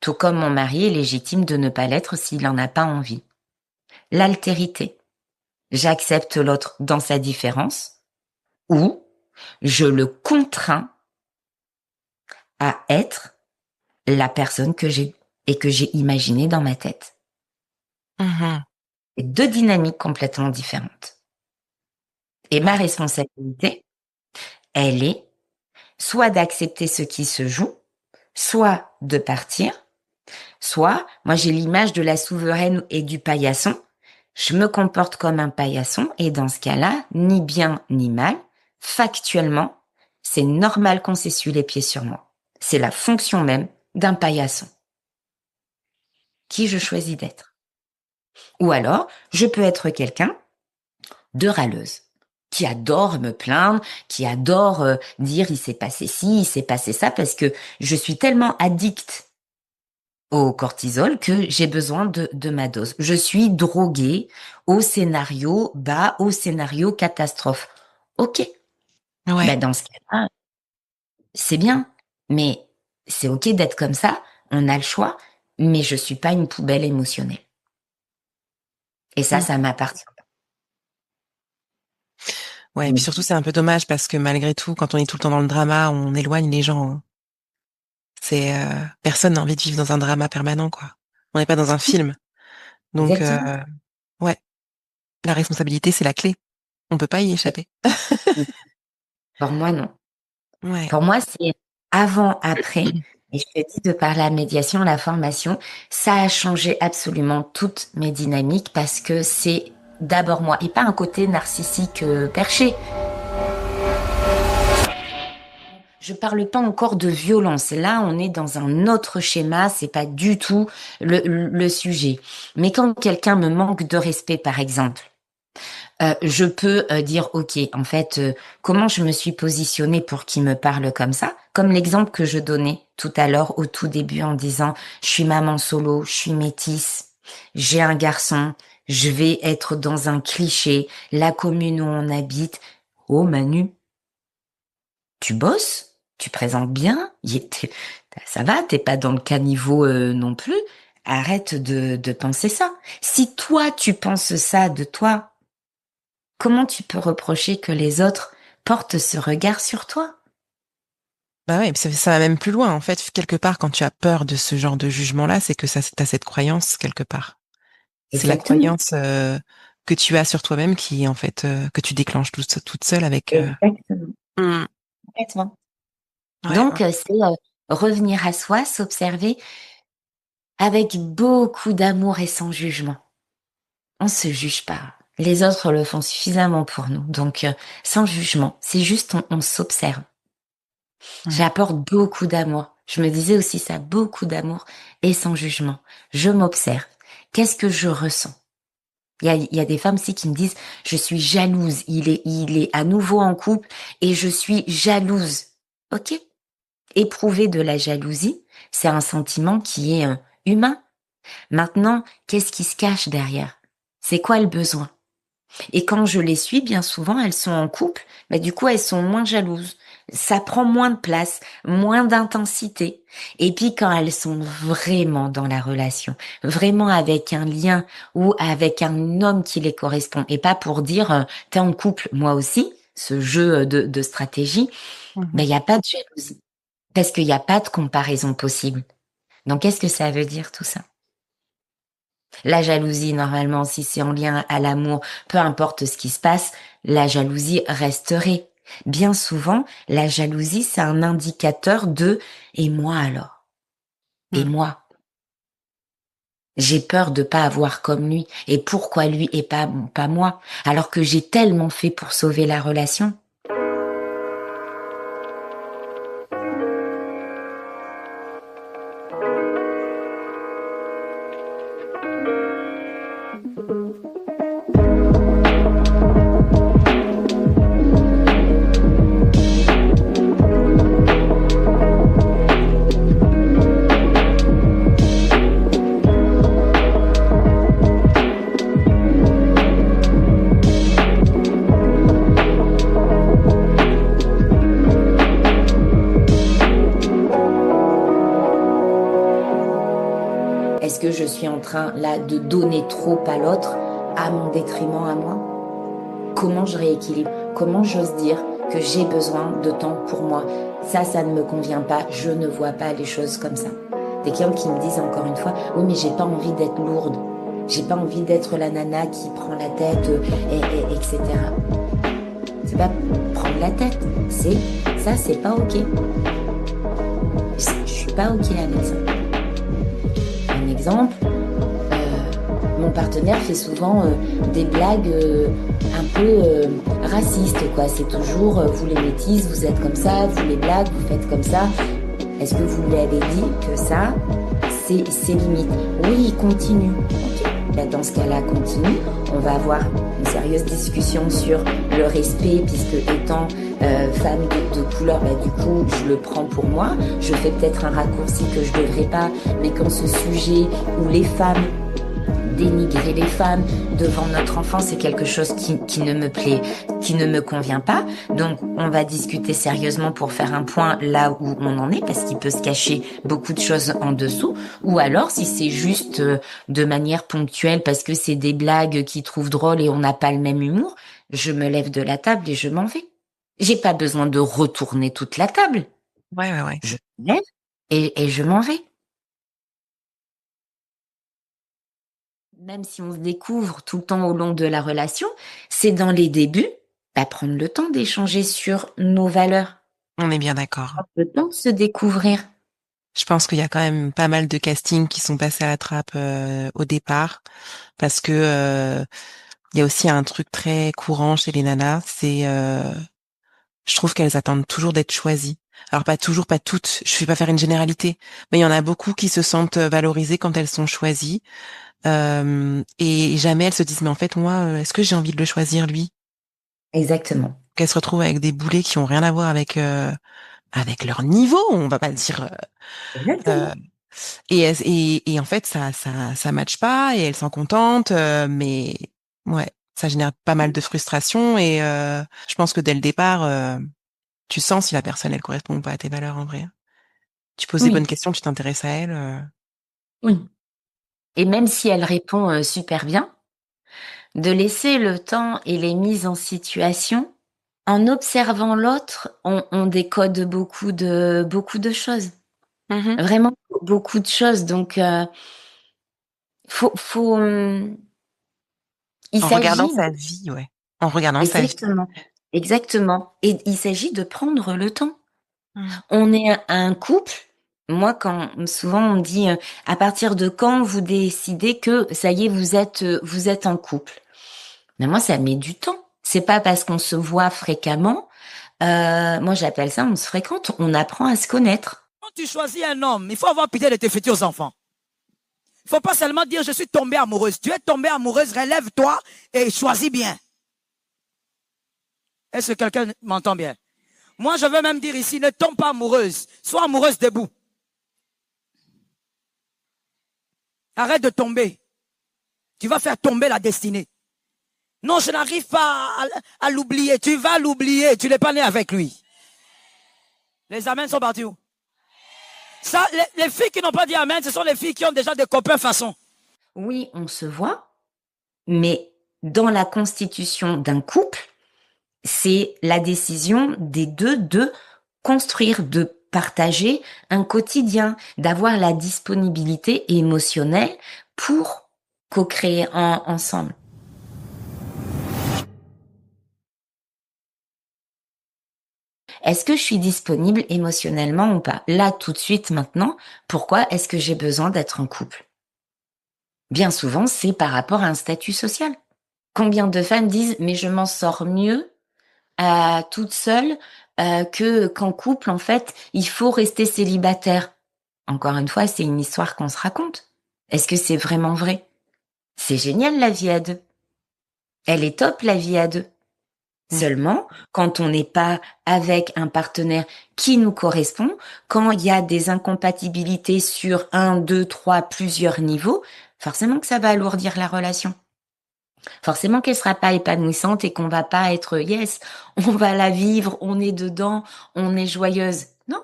Tout comme mon mari est légitime de ne pas l'être s'il n'en a pas envie. L'altérité. J'accepte l'autre dans sa différence ou je le contrains à être la personne que j'ai et que j'ai imaginée dans ma tête. Mhm. C'est deux dynamiques complètement différentes. Et ma Ouais. responsabilité, elle est soit d'accepter ce qui se joue, soit de partir, soit, moi j'ai l'image de la souveraine et du paillasson, je me comporte comme un paillasson et dans ce cas-là, ni bien ni mal, factuellement, c'est normal qu'on s'essuie les pieds sur moi. C'est la fonction même d'un paillasson. Qui je choisis d'être. Ou alors, je peux être quelqu'un de râleuse, qui adore me plaindre, qui adore dire il s'est passé ci, il s'est passé ça, parce que je suis tellement addict au cortisol que j'ai besoin de ma dose. Je suis droguée au scénario bas, au scénario catastrophe. Ok, Ouais. ben dans ce cas-là, c'est bien, mais c'est ok d'être comme ça, on a le choix, mais je suis pas une poubelle émotionnelle. Et Mm. ça m'appartient. Ouais. Et puis surtout, c'est un peu dommage parce que malgré tout, quand on est tout le temps dans le drama, on éloigne les gens, hein. C'est personne n'a envie de vivre dans un drama permanent, quoi. On n'est pas dans un film. Donc Exactement. ouais, la responsabilité, c'est la clé. On peut pas y échapper. Pour moi, non. Ouais. Pour moi, c'est avant, après. Et je te dis, de par la médiation, la formation, ça a changé absolument toutes mes dynamiques parce que c'est d'abord moi et pas un côté narcissique perché. Je parle pas encore de violence. Là, on est dans un autre schéma. C'est pas du tout le sujet. Mais quand quelqu'un me manque de respect, par exemple, je peux dire, ok, en fait, comment je me suis positionnée pour qu'il me parle comme ça? Comme l'exemple que je donnais tout à l'heure au tout début en disant, je suis maman solo, je suis métisse, j'ai un garçon, je vais être dans un cliché, la commune où on habite. Oh Manu, tu bosses? Tu présentes bien? Ça va, t'es pas dans le caniveau non plus. Arrête de penser ça. Si toi, tu penses ça de toi, comment tu peux reprocher que les autres portent ce regard sur toi? Bah ouais, et puis ça va même plus loin. En fait, quelque part, quand tu as peur de ce genre de jugement-là, c'est que ça, t'as cette croyance quelque part. C'est la Exactement. croyance que tu as sur toi-même qui, en fait, que tu déclenches toute seule avec. Exactement. Mm. Complètement. Ouais, Donc, c'est revenir à soi, s'observer avec beaucoup d'amour et sans jugement. On se juge pas. Les autres le font suffisamment pour nous. Donc, sans jugement. C'est juste, on s'observe. ouais. J'apporte beaucoup d'amour. Je me disais aussi ça, beaucoup d'amour et sans jugement. Je m'observe. Qu'est-ce que je ressens? Il y a des femmes aussi qui me disent, je suis jalouse. Il est à nouveau en couple et je suis jalouse. Ok. Éprouver de la jalousie, c'est un sentiment qui est humain. Maintenant, qu'est-ce qui se cache derrière? C'est quoi le besoin? Et quand je les suis, bien souvent, elles sont en couple, mais du coup, elles sont moins jalouses. Ça prend moins de place, moins d'intensité. Et puis, quand elles sont vraiment dans la relation, vraiment avec un lien ou avec un homme qui les correspond, et pas pour dire, t'es en couple, moi aussi, ce jeu de stratégie, ben, Mhm. il n'y a pas de jalousie. Parce qu'il n'y a pas de comparaison possible. Donc, qu'est-ce que ça veut dire tout ça? La jalousie, normalement, si c'est en lien à l'amour, peu importe ce qui se passe, la jalousie resterait. Bien souvent, la jalousie, c'est un indicateur de et moi alors? Et moi? J'ai peur de pas avoir comme lui. Et pourquoi lui et pas moi? Alors que j'ai tellement fait pour sauver la relation. Est-ce que je suis en train là de donner trop à l'autre à mon détriment à moi? Comment je rééquilibre? Comment j'ose dire que j'ai besoin de temps pour moi? Ça ne me convient pas. Je ne vois pas les choses comme ça. Des clients qui me disent encore une fois, oui, mais j'ai pas envie d'être lourde. J'ai pas envie d'être la nana qui prend la tête, etc. C'est pas prendre la tête. C'est pas ok. Je suis pas ok avec ça. Un exemple, mon partenaire fait souvent des blagues un peu racistes, quoi. C'est toujours vous les métisses, vous êtes comme ça, vous les blagues, vous faites comme ça. Est-ce que vous lui avez dit que ça, c'est limite? Oui, il continue. Ok. Ben, dans ce cas-là, continue. On va avoir une sérieuse discussion sur le respect, puisque étant femme de couleur, ben, du coup, je le prends pour moi. Je fais peut-être un raccourci que je devrais pas, mais quand ce sujet où les femmes dénigrer les femmes devant notre enfant, c'est quelque chose qui ne me plaît, qui ne me convient pas. Donc, on va discuter sérieusement pour faire un point là où on en est, parce qu'il peut se cacher beaucoup de choses en dessous. Ou alors, si c'est juste de manière ponctuelle, parce que c'est des blagues qu'ils trouvent drôles et on n'a pas le même humour, je me lève de la table et je m'en vais. J'ai pas besoin de retourner toute la table. Ouais. Je me lève et je m'en vais. Même si on se découvre tout le temps au long de la relation, c'est dans les débuts, prendre le temps d'échanger sur nos valeurs. On est bien d'accord. Prendre le temps de se découvrir. Je pense qu'il y a quand même pas mal de castings qui sont passés à la trappe au départ, parce que il y a aussi un truc très courant chez les nanas, c'est je trouve qu'elles attendent toujours d'être choisies. Alors pas toujours, pas toutes, je vais pas faire une généralité, mais il y en a beaucoup qui se sentent valorisées quand elles sont choisies, et jamais elles se disent mais en fait moi, est-ce que j'ai envie de le choisir lui? Exactement. Qu'elles se retrouvent avec des boulets qui ont rien à voir avec leur niveau, on va pas dire. Exactement. Et en fait ça matche pas et elles sont contentes, mais ouais, ça génère pas mal de frustration et je pense que dès le départ, tu sens si la personne elle correspond ou pas à tes valeurs en vrai. Tu poses des Oui, bonnes questions, tu t'intéresses à elle. oui. Et même si elle répond super bien, de laisser le temps et les mises en situation, en observant l'autre, on décode beaucoup de choses. Mhm. Vraiment beaucoup de choses. Donc, il En regardant s'agit sa vie, ouais. En regardant sa vie. exactement, exactement. Et il s'agit de prendre le temps. Mhm. On est un couple. Moi, quand souvent on me dit à partir de quand vous décidez que ça y est, vous êtes en couple. Mais moi, ça met du temps. C'est pas parce qu'on se voit fréquemment. Moi, j'appelle ça on se fréquente. On apprend à se connaître. Quand tu choisis un homme, il faut avoir pitié de tes futurs enfants. Il ne faut pas seulement dire je suis tombée amoureuse. Tu es tombée amoureuse, relève-toi et choisis bien. Est-ce que quelqu'un m'entend bien? Moi, je veux même dire ici, ne tombe pas amoureuse. Sois amoureuse debout. Arrête de tomber. Tu vas faire tomber la destinée. Non, je n'arrive pas à l'oublier. Tu vas l'oublier. Tu n'es pas né avec lui. Les amens sont partis où? Ça, les filles qui n'ont pas dit amen, ce sont les filles qui ont déjà des copains façon. Oui, on se voit, mais dans la constitution d'un couple, c'est la décision des deux de construire, de partager un quotidien, d'avoir la disponibilité émotionnelle pour co-créer ensemble. est-ce que je suis disponible émotionnellement ou pas? Là, tout de suite, maintenant, pourquoi est-ce que j'ai besoin d'être en couple? Bien souvent, c'est par rapport à un statut social. Combien de femmes disent « mais je m'en sors mieux toute seule que qu'en couple, en fait, il faut rester célibataire ». Encore une fois, c'est une histoire qu'on se raconte. Est-ce que c'est vraiment vrai? C'est génial la vie à deux. Elle est top la vie à deux. Seulement, quand on n'est pas avec un partenaire qui nous correspond, quand il y a des incompatibilités sur 1, 2, 3, plusieurs niveaux, forcément que ça va alourdir la relation. Forcément qu'elle sera pas épanouissante et qu'on va pas être yes, on va la vivre, on est dedans, on est joyeuse. Non.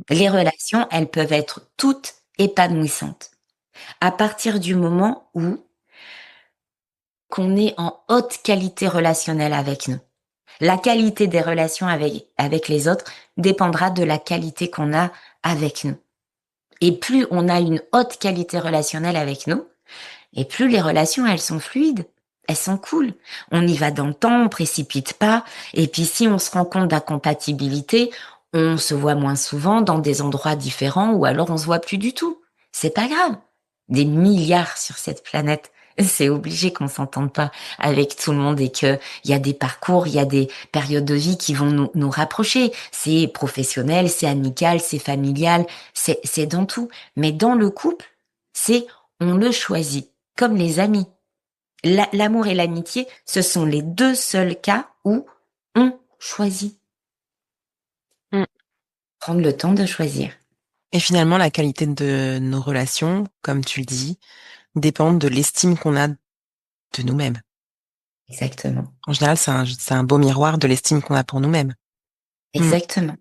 Les relations, elles peuvent être toutes épanouissantes. À partir du moment où qu'on est en haute qualité relationnelle avec nous. La qualité des relations avec les autres dépendra de la qualité qu'on a avec nous. Et plus on a une haute qualité relationnelle avec nous, et plus les relations, elles sont fluides, elles sont cool. On y va dans le temps, on précipite pas. Et puis si on se rend compte d'incompatibilité, on se voit moins souvent dans des endroits différents ou alors on se voit plus du tout. C'est pas grave. Des milliards sur cette planète. C'est obligé qu'on s'entende pas avec tout le monde et que il y a des parcours, il y a des périodes de vie qui vont nous rapprocher. C'est professionnel, c'est amical, c'est familial, c'est dans tout. Mais dans le couple, c'est on le choisit, comme les amis. L'amour et l'amitié, ce sont les deux seuls cas où on choisit. Prendre le temps de choisir. Et finalement, la qualité de nos relations, comme tu le dis, dépend de l'estime qu'on a de nous-mêmes. Exactement. En général, c'est un beau miroir de l'estime qu'on a pour nous-mêmes. Exactement.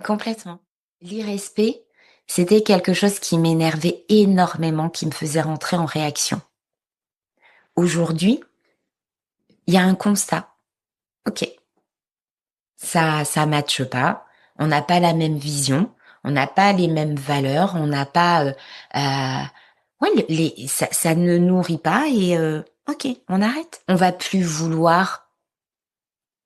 Complètement. L'irrespect, c'était quelque chose qui m'énervait énormément, qui me faisait rentrer en réaction. Aujourd'hui, il y a un constat. Ok. Ça matche pas. On n'a pas la même vision. On n'a pas les mêmes valeurs. On n'a pas, ça ne nourrit pas et, ok, on arrête. On va plus vouloir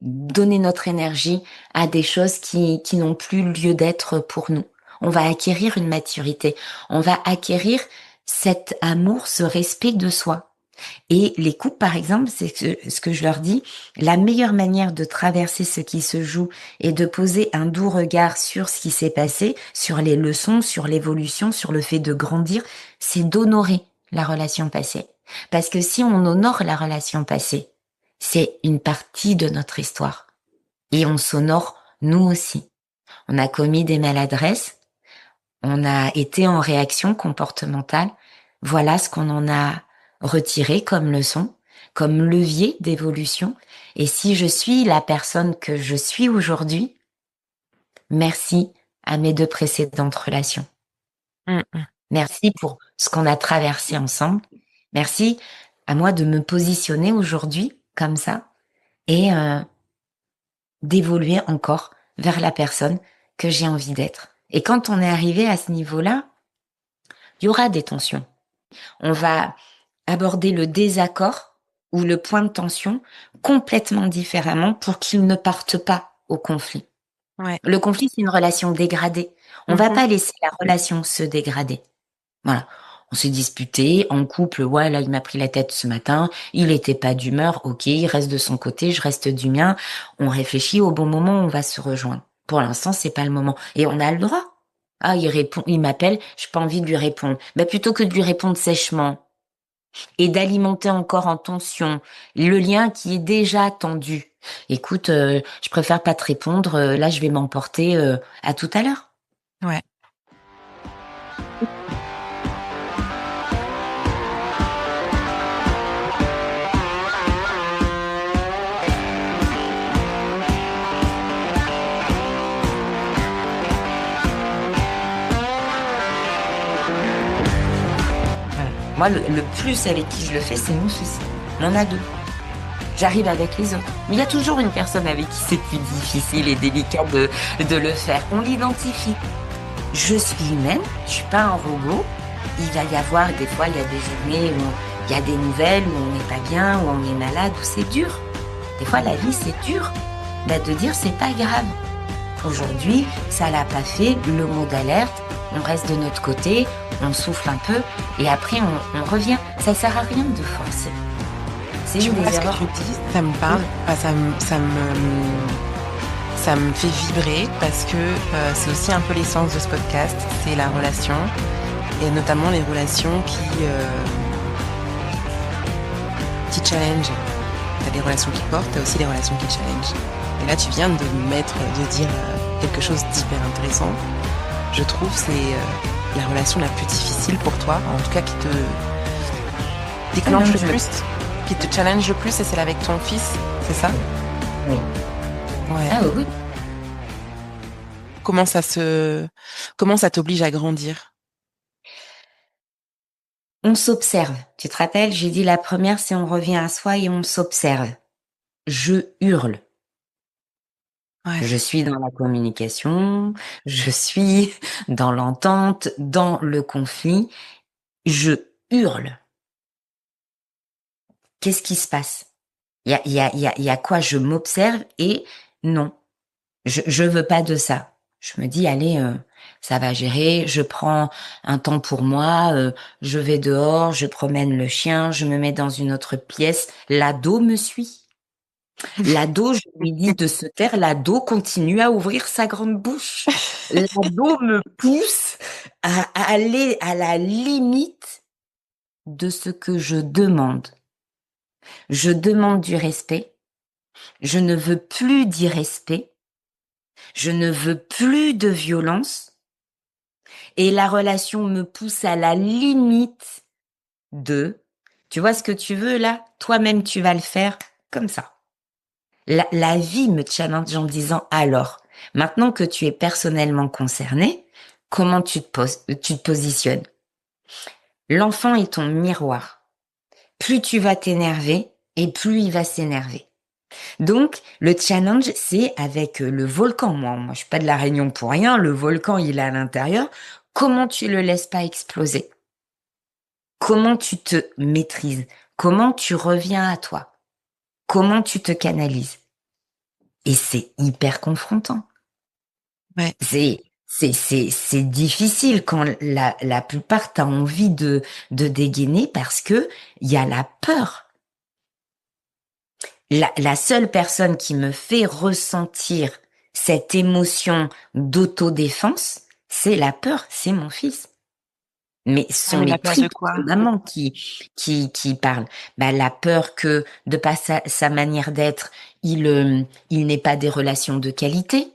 donner notre énergie à des choses qui n'ont plus lieu d'être pour nous. On va acquérir une maturité. On va acquérir cet amour, ce respect de soi. Et les couples, par exemple, c'est ce que je leur dis, la meilleure manière de traverser ce qui se joue et de poser un doux regard sur ce qui s'est passé, sur les leçons, sur l'évolution, sur le fait de grandir, c'est d'honorer la relation passée. Parce que si on honore la relation passée, c'est une partie de notre histoire. Et on s'honore nous aussi. On a commis des maladresses, on a été en réaction comportementale, voilà ce qu'on en a retiré comme leçon, comme levier d'évolution. Et si je suis la personne que je suis aujourd'hui, merci à mes deux précédentes relations. Merci pour ce qu'on a traversé ensemble. Merci à moi de me positionner aujourd'hui comme ça et d'évoluer encore vers la personne que j'ai envie d'être. Et quand on est arrivé à ce niveau-là, il y aura des tensions. On va aborder le désaccord ou le point de tension complètement différemment pour qu'il ne parte pas au conflit. Ouais. Le conflit, c'est une relation dégradée. On va pas laisser la relation se dégrader. Voilà. On s'est disputé en couple. Ouais, là, il m'a pris la tête ce matin. Il était pas d'humeur. Ok, il reste de son côté, je reste du mien. On réfléchit au bon moment, on va se rejoindre. Pour l'instant, c'est pas le moment. Et on a le droit. Ah, il m'appelle, j'ai pas envie de lui répondre. Bah, plutôt que de lui répondre sèchement et d'alimenter encore en tension le lien qui est déjà tendu. Écoute, je préfère pas te répondre. Là, je vais m'emporter. À tout à l'heure. Ouais. Moi, le plus avec qui je le fais, c'est mon fils. On en a deux. J'arrive avec les autres. Mais il y a toujours une personne avec qui c'est plus difficile et délicat de le faire. On l'identifie. Je suis humaine, je suis pas un robot. Il va y avoir, des fois, il y a des journées où il y a des nouvelles, où on n'est pas bien, où on est malade, où c'est dur. Des fois, la vie, c'est dur. de dire c'est pas grave. Aujourd'hui, ça l'a pas fait, le mot d'alerte, on reste de notre côté, on souffle un peu et après on revient. Ça sert à rien de forcer. C'est Tu une vois des ce que erreurs. tu dis, ça me parle, ça me fait vibrer parce que c'est aussi un peu l'essence de ce podcast, c'est la relation et notamment les relations qui challenge. T'as des relations qui portent, t'as aussi des relations qui challenge. Et là, tu viens de dire quelque chose d'hyper intéressant. Je trouve c'est la relation la plus difficile pour toi, en tout cas qui te déclenche le plus, qui te challenge le plus, et c'est avec ton fils, c'est ça? Oui. Ouais. Ah oui. Comment ça t'oblige à grandir? On s'observe. Tu te rappelles, j'ai dit la première, c'est on revient à soi et on s'observe. Je hurle. Ouais. Je suis dans la communication, je suis dans l'entente, dans le conflit. Je hurle. Qu'est-ce qui se passe? Il y a quoi? Je m'observe et non, je veux pas de ça. Je me dis, allez, ça va gérer. Je prends un temps pour moi. Je vais dehors, je promène le chien, je me mets dans une autre pièce. L'ado me suit. L'ado, je lui dis de se taire. L'ado continue à ouvrir sa grande bouche. L'ado me pousse à aller à la limite de ce que je demande. Je demande du respect. Je ne veux plus d'irrespect. Je ne veux plus de violence. Et la relation me pousse à la limite de, tu vois ce que tu veux là? Toi-même, tu vas le faire comme ça. La vie me challenge en disant, alors, maintenant que tu es personnellement concerné, comment tu te positionnes? L'enfant est ton miroir. Plus tu vas t'énerver et plus il va s'énerver. Donc, le challenge, c'est avec le volcan. Moi, je suis pas de la Réunion pour rien. Le volcan, il est à l'intérieur. Comment tu le laisses pas exploser? Comment tu te maîtrises? Comment tu reviens à toi? Comment tu te canalises? Et c'est hyper confrontant. Ouais. C'est difficile quand la plupart t'as envie de dégainer parce que il y a la peur. La seule personne qui me fait ressentir cette émotion d'autodéfense, c'est la peur, c'est mon fils. Mais ce sont Mais les la peur de tripes quoi? de maman qui parlent. Bah, la peur que, de par sa manière d'être, il n'ait pas des relations de qualité,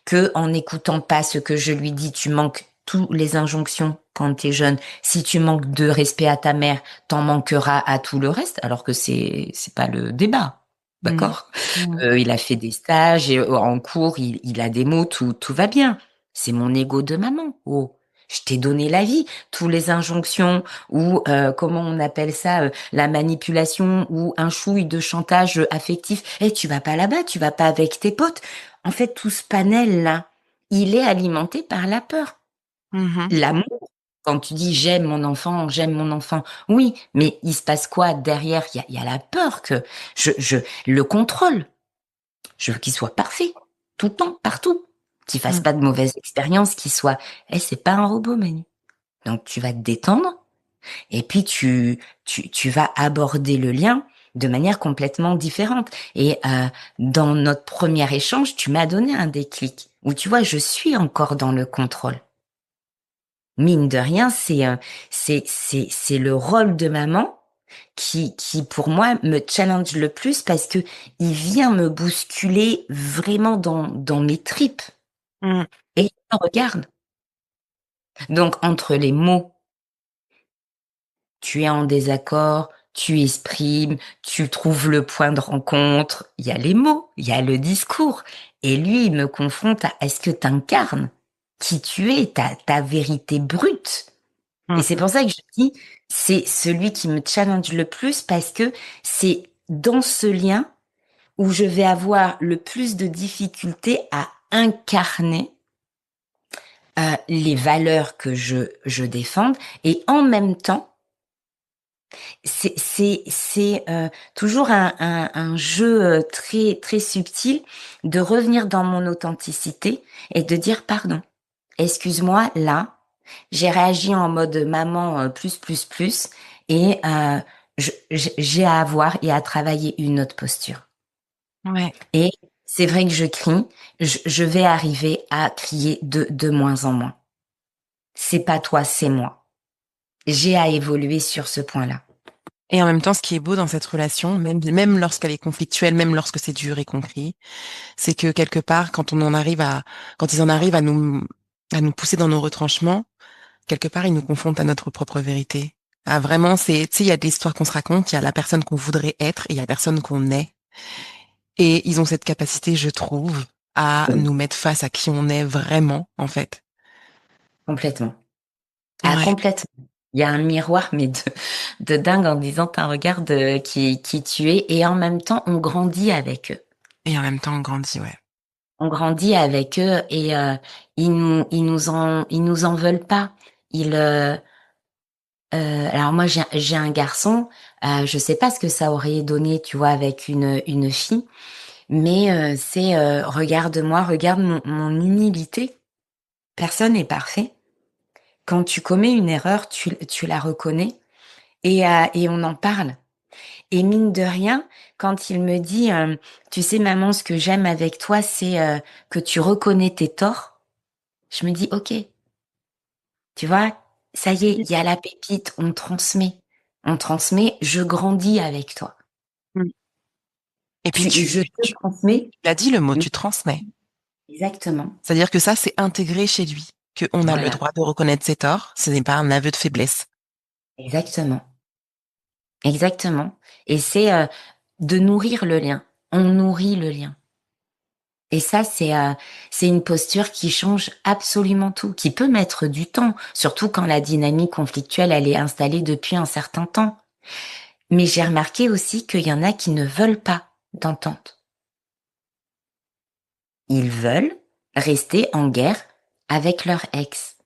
que en n'écoutant pas ce que je lui dis, tu manques toutes les injonctions quand t'es jeune. Si tu manques de respect à ta mère, t'en manqueras à tout le reste, alors que c'est pas le débat. Mmh. D'accord? Mmh. Il a fait des stages et en cours, il a des mots, tout va bien. C'est mon ego de maman. Oh, je t'ai donné la vie. Tous les injonctions ou comment on appelle ça, la manipulation ou un chouille de chantage affectif. Eh, tu vas pas là-bas, tu vas pas avec tes potes. En fait, tout ce panel-là, il est alimenté par la peur. Mmh. L'amour, quand tu dis j'aime mon enfant, oui, mais il se passe quoi derrière? Il y a la peur que le contrôle. Je veux qu'il soit parfait, tout le temps, partout. Qu'il fasse Mmh. pas de mauvaises expériences, qu'il soit, c'est pas un robot, Manu. Donc, tu vas te détendre, et puis tu vas aborder le lien de manière complètement différente. Et dans notre premier échange, tu m'as donné un déclic où tu vois, je suis encore dans le contrôle. Mine de rien, c'est le rôle de maman qui pour moi me challenge le plus parce que il vient me bousculer vraiment dans mes tripes. Mmh. Et il me regarde. Donc entre les mots, tu es en désaccord, tu exprimes, tu trouves le point de rencontre, il y a les mots, il y a le discours. Et lui, il me confronte à est-ce que tu incarnes qui tu es, ta vérité brute. Et c'est Mmh. pour ça que je dis, c'est celui qui me challenge le plus parce que c'est dans ce lien où je vais avoir le plus de difficultés à incarner les valeurs que je défende et en même temps C'est toujours un jeu très très subtil de revenir dans mon authenticité et de dire pardon. Excuse-moi, là, j'ai réagi en mode maman plus et j'ai à avoir et à travailler une autre posture. Ouais. Et c'est vrai que je crie, je vais arriver à crier de moins en moins. C'est pas toi, c'est moi. J'ai à évoluer sur ce point-là. Et en même temps, ce qui est beau dans cette relation, même lorsqu'elle est conflictuelle, même lorsque c'est dur et qu'on crie, c'est que quelque part, quand ils en arrivent à nous pousser dans nos retranchements, quelque part, ils nous confrontent à notre propre vérité. Ah, vraiment, tu sais, il y a des histoires qu'on se raconte, il y a la personne qu'on voudrait être et il y a la personne qu'on est. Et ils ont cette capacité, je trouve, à nous mettre face à qui on est vraiment, en fait. Complètement. Ah, Ouais. complètement. Il y a un miroir, mais de dingue en disant, t'as un regard de qui tu es, et en même temps, on grandit avec eux. Et en même temps, on grandit, ouais. On grandit avec eux et ils nous en veulent pas. Ils, alors moi, j'ai un garçon, je sais pas ce que ça aurait donné, tu vois, avec une fille, mais c'est regarde-moi, regarde mon humilité. Personne n'est parfait. Quand tu commets une erreur, tu la reconnais et on en parle. Et mine de rien, quand il me dit, tu sais maman, ce que j'aime avec toi, c'est que tu reconnais tes torts, je me dis, ok, tu vois, ça y est, il y a la pépite, on transmet. On transmet, je grandis avec toi. Mm. Et puis Je te transmets. l'as dit le mot, tu transmets. Exactement. C'est-à-dire que ça, c'est intégré chez lui, qu'on a le Voilà. droit de reconnaître ses torts, ce n'est pas un aveu de faiblesse. Exactement. Exactement. Et c'est de nourrir le lien. On nourrit le lien. Et ça, c'est une posture qui change absolument tout, qui peut mettre du temps, surtout quand la dynamique conflictuelle, elle est installée depuis un certain temps. Mais j'ai remarqué aussi qu'il y en a qui ne veulent pas d'entente. Ils veulent rester en guerre avec leur ex.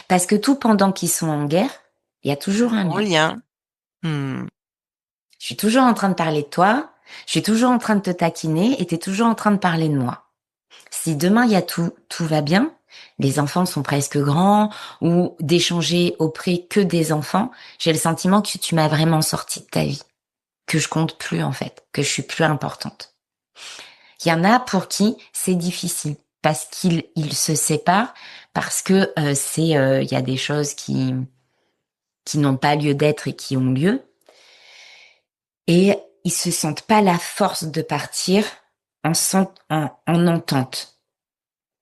Parce que tout pendant qu'ils sont en guerre, il y a toujours un En lien. lien. Hmm. Je suis toujours en train de parler de toi, je suis toujours en train de te taquiner et tu es toujours en train de parler de moi. Si demain il y a tout va bien, les enfants sont presque grands ou d'échanger auprès que des enfants, j'ai le sentiment que tu m'as vraiment sorti de ta vie, que je compte plus en fait, que je suis plus importante. Il y en a pour qui c'est difficile parce qu'ils se séparent parce que il y a des choses qui n'ont pas lieu d'être et qui ont lieu et ils se sentent pas la force de partir en entente.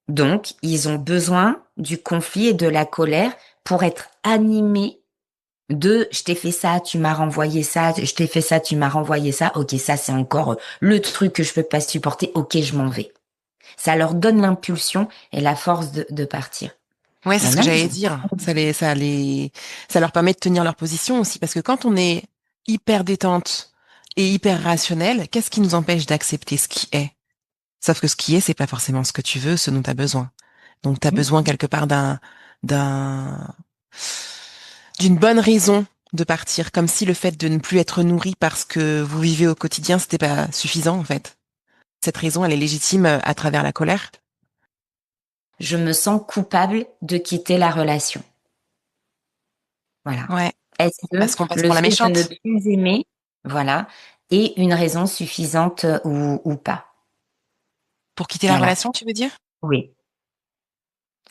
Donc, ils ont besoin du conflit et de la colère pour être animés de je t'ai fait ça, tu m'as renvoyé ça, je t'ai fait ça, tu m'as renvoyé ça. Ok, ça c'est encore le truc que je peux pas supporter. Ok, je m'en vais. Ça leur donne l'impulsion et la force de partir. Ouais, Il c'est y ce en que a j'allais qui... dire. Ça leur permet de tenir leur position aussi, parce que quand on est hyper détente et hyper rationnel, qu'est-ce qui nous empêche d'accepter ce qui est? Sauf que ce qui est, c'est pas forcément ce que tu veux, ce dont tu as besoin. Donc, tu as besoin quelque part d'un, d'une bonne raison de partir, comme si le fait de ne plus être nourri parce que vous vivez au quotidien, c'était pas suffisant, en fait. Cette raison, elle est légitime à travers la colère. Je me sens coupable de quitter la relation. Voilà. Ouais. Est-ce que Parce qu'on passe le pour la fait de ne méchante. plus aimer, voilà, est une raison suffisante ou pas? Pour quitter la Voilà. relation, tu veux dire? Oui.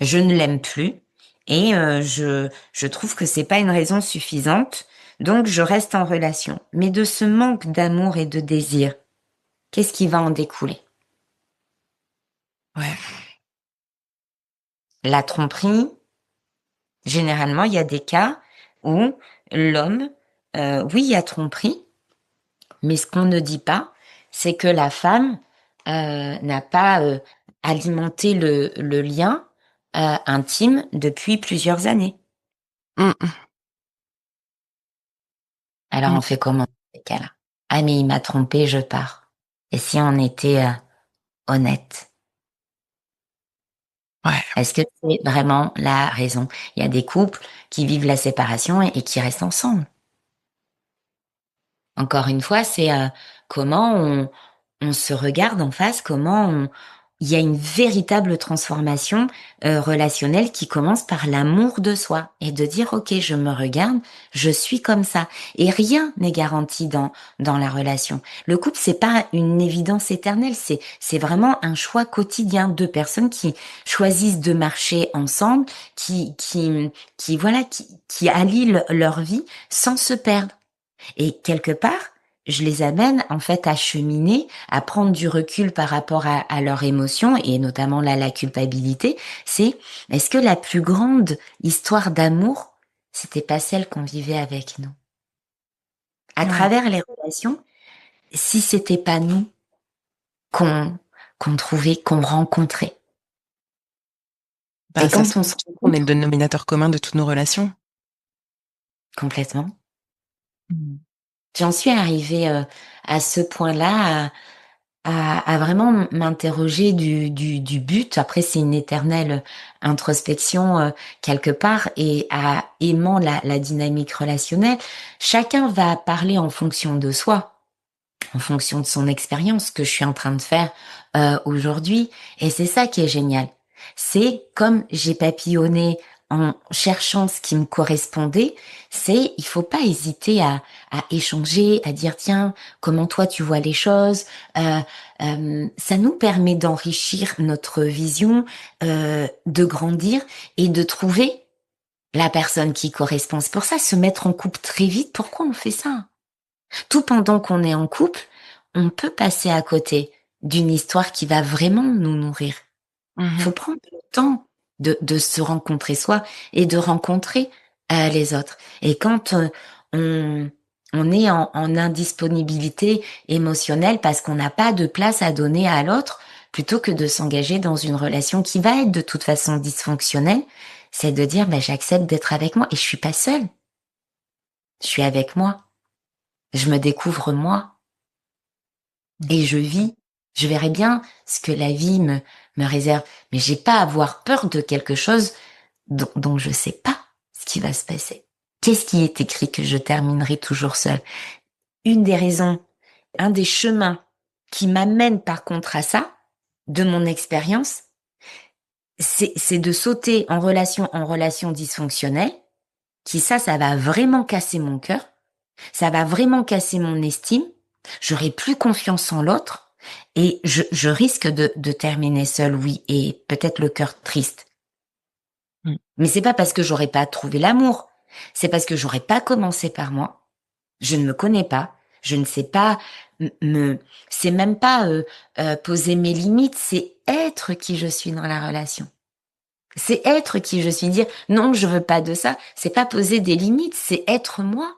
Je ne l'aime plus et je trouve que c'est pas une raison suffisante, donc je reste en relation. Mais de ce manque d'amour et de désir, qu'est-ce qui va en découler? Ouais. La tromperie, généralement, il y a des cas où l'homme, oui, il y a tromperie, mais ce qu'on ne dit pas, c'est que la femme n'a pas alimenté le lien intime depuis plusieurs années. Mm, Alors mm. on fait comment dans ces cas-là? Ah mais il m'a trompé, je pars. Et si on était honnête, Ouais. est-ce que c'est vraiment la raison? Il y a des couples qui vivent la séparation et qui restent ensemble. Encore une fois, c'est comment on se regarde en face, il y a une véritable transformation relationnelle qui commence par l'amour de soi et de dire ok, je me regarde, je suis comme ça et rien n'est garanti dans la relation. Le couple, c'est pas une évidence éternelle, c'est vraiment un choix quotidien. Deux personnes qui choisissent de marcher ensemble, qui allient leur vie sans se perdre. Et quelque part, je les amène en fait à cheminer, à prendre du recul par rapport à leurs émotions et notamment là la culpabilité. Est-ce que la plus grande histoire d'amour, c'était pas celle qu'on vivait avec nous? À travers les relations, si c'était pas nous qu'on trouvait, qu'on rencontrait. Et quand on se on est le dénominateur commun de toutes nos relations. Complètement. J'en suis arrivée à ce point-là, à vraiment m'interroger du but. Après, c'est une éternelle introspection quelque part et à aimant la dynamique relationnelle. Chacun va parler en fonction de soi, en fonction de son expérience, ce que je suis en train de faire aujourd'hui. Et c'est ça qui est génial. C'est comme j'ai papillonné en cherchant ce qui me correspondait, il faut pas hésiter à échanger, à dire tiens, comment toi tu vois les choses. Ça nous permet d'enrichir notre vision, de grandir et de trouver la personne qui correspond. C'est pour ça, se mettre en couple très vite, pourquoi on fait ça? Tout pendant qu'on est en couple, on peut passer à côté d'une histoire qui va vraiment nous nourrir. Il faut prendre le temps de se rencontrer soi et de rencontrer les autres. Et quand on est en indisponibilité émotionnelle parce qu'on n'a pas de place à donner à l'autre, plutôt que de s'engager dans une relation qui va être de toute façon dysfonctionnelle, c'est de dire j'accepte d'être avec moi et je suis pas seule. Je suis avec moi. Je me découvre moi. Et je vis. Je verrai bien ce que la vie me réserve. Mais j'ai pas à avoir peur de quelque chose dont je sais pas ce qui va se passer. Qu'est-ce qui est écrit que je terminerai toujours seule? Une des raisons, un des chemins qui m'amène par contre à ça, de mon expérience, c'est de sauter en relation dysfonctionnelle, ça va vraiment casser mon cœur, ça va vraiment casser mon estime, j'aurai plus confiance en l'autre, et je risque de terminer seule, oui, et peut-être le cœur triste. Mais c'est pas parce que j'aurais pas trouvé l'amour, c'est parce que j'aurais pas commencé par moi. Je ne me connais pas, je ne sais pas c'est même pas poser mes limites, c'est être qui je suis dans la relation. C'est être qui je suis, dire non, je veux pas de ça, c'est pas poser des limites, c'est être moi.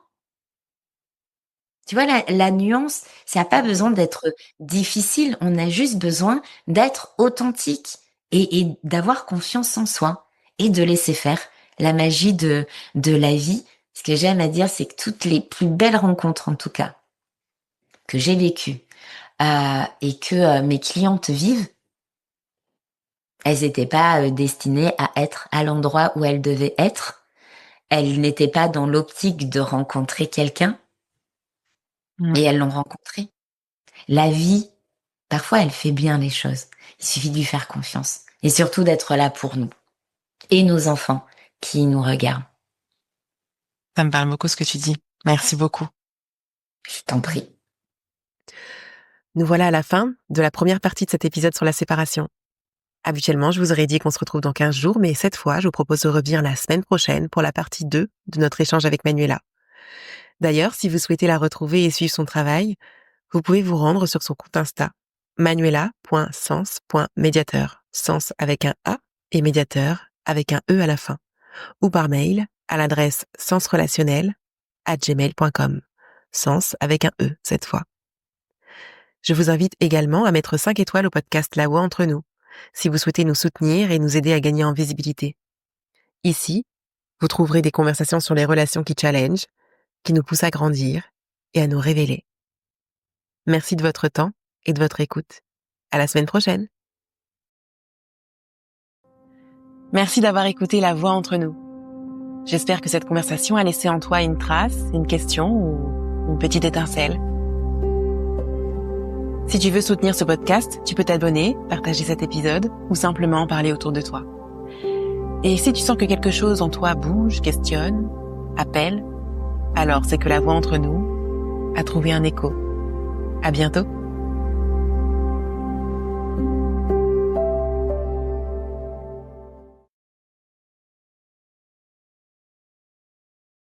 Tu vois, la nuance, ça n'a pas besoin d'être difficile, on a juste besoin d'être authentique et d'avoir confiance en soi et de laisser faire la magie de la vie. Ce que j'aime à dire, c'est que toutes les plus belles rencontres, en tout cas, que j'ai vécues et que mes clientes vivent, elles n'étaient pas destinées à être à l'endroit où elles devaient être. Elles n'étaient pas dans l'optique de rencontrer quelqu'un. Et elles l'ont rencontré. La vie, parfois, elle fait bien les choses. Il suffit de lui faire confiance. Et surtout d'être là pour nous. Et nos enfants qui nous regardent. Ça me parle beaucoup ce que tu dis. Merci beaucoup. Je t'en prie. Nous voilà à la fin de la première partie de cet épisode sur la séparation. Habituellement, je vous aurais dit qu'on se retrouve dans 15 jours, mais cette fois, je vous propose de revenir la semaine prochaine pour la partie 2 de notre échange avec Manuela. D'ailleurs, si vous souhaitez la retrouver et suivre son travail, vous pouvez vous rendre sur son compte Insta, manuela.sens.médiateur, sens avec un A et médiateur avec un E à la fin, ou par mail à l'adresse sensrelationnel@gmail.com, sens avec un E cette fois. Je vous invite également à mettre 5 étoiles au podcast La Voix entre nous, si vous souhaitez nous soutenir et nous aider à gagner en visibilité. Ici, vous trouverez des conversations sur les relations qui challenge, qui nous poussent à grandir et à nous révéler. Merci de votre temps et de votre écoute. À la semaine prochaine. Merci d'avoir écouté La Voix entre nous. J'espère que cette conversation a laissé en toi une trace, une question ou une petite étincelle. Si tu veux soutenir ce podcast, tu peux t'abonner, partager cet épisode ou simplement en parler autour de toi. Et si tu sens que quelque chose en toi bouge, questionne, appelle, alors c'est que la voix entre nous a trouvé un écho. À bientôt.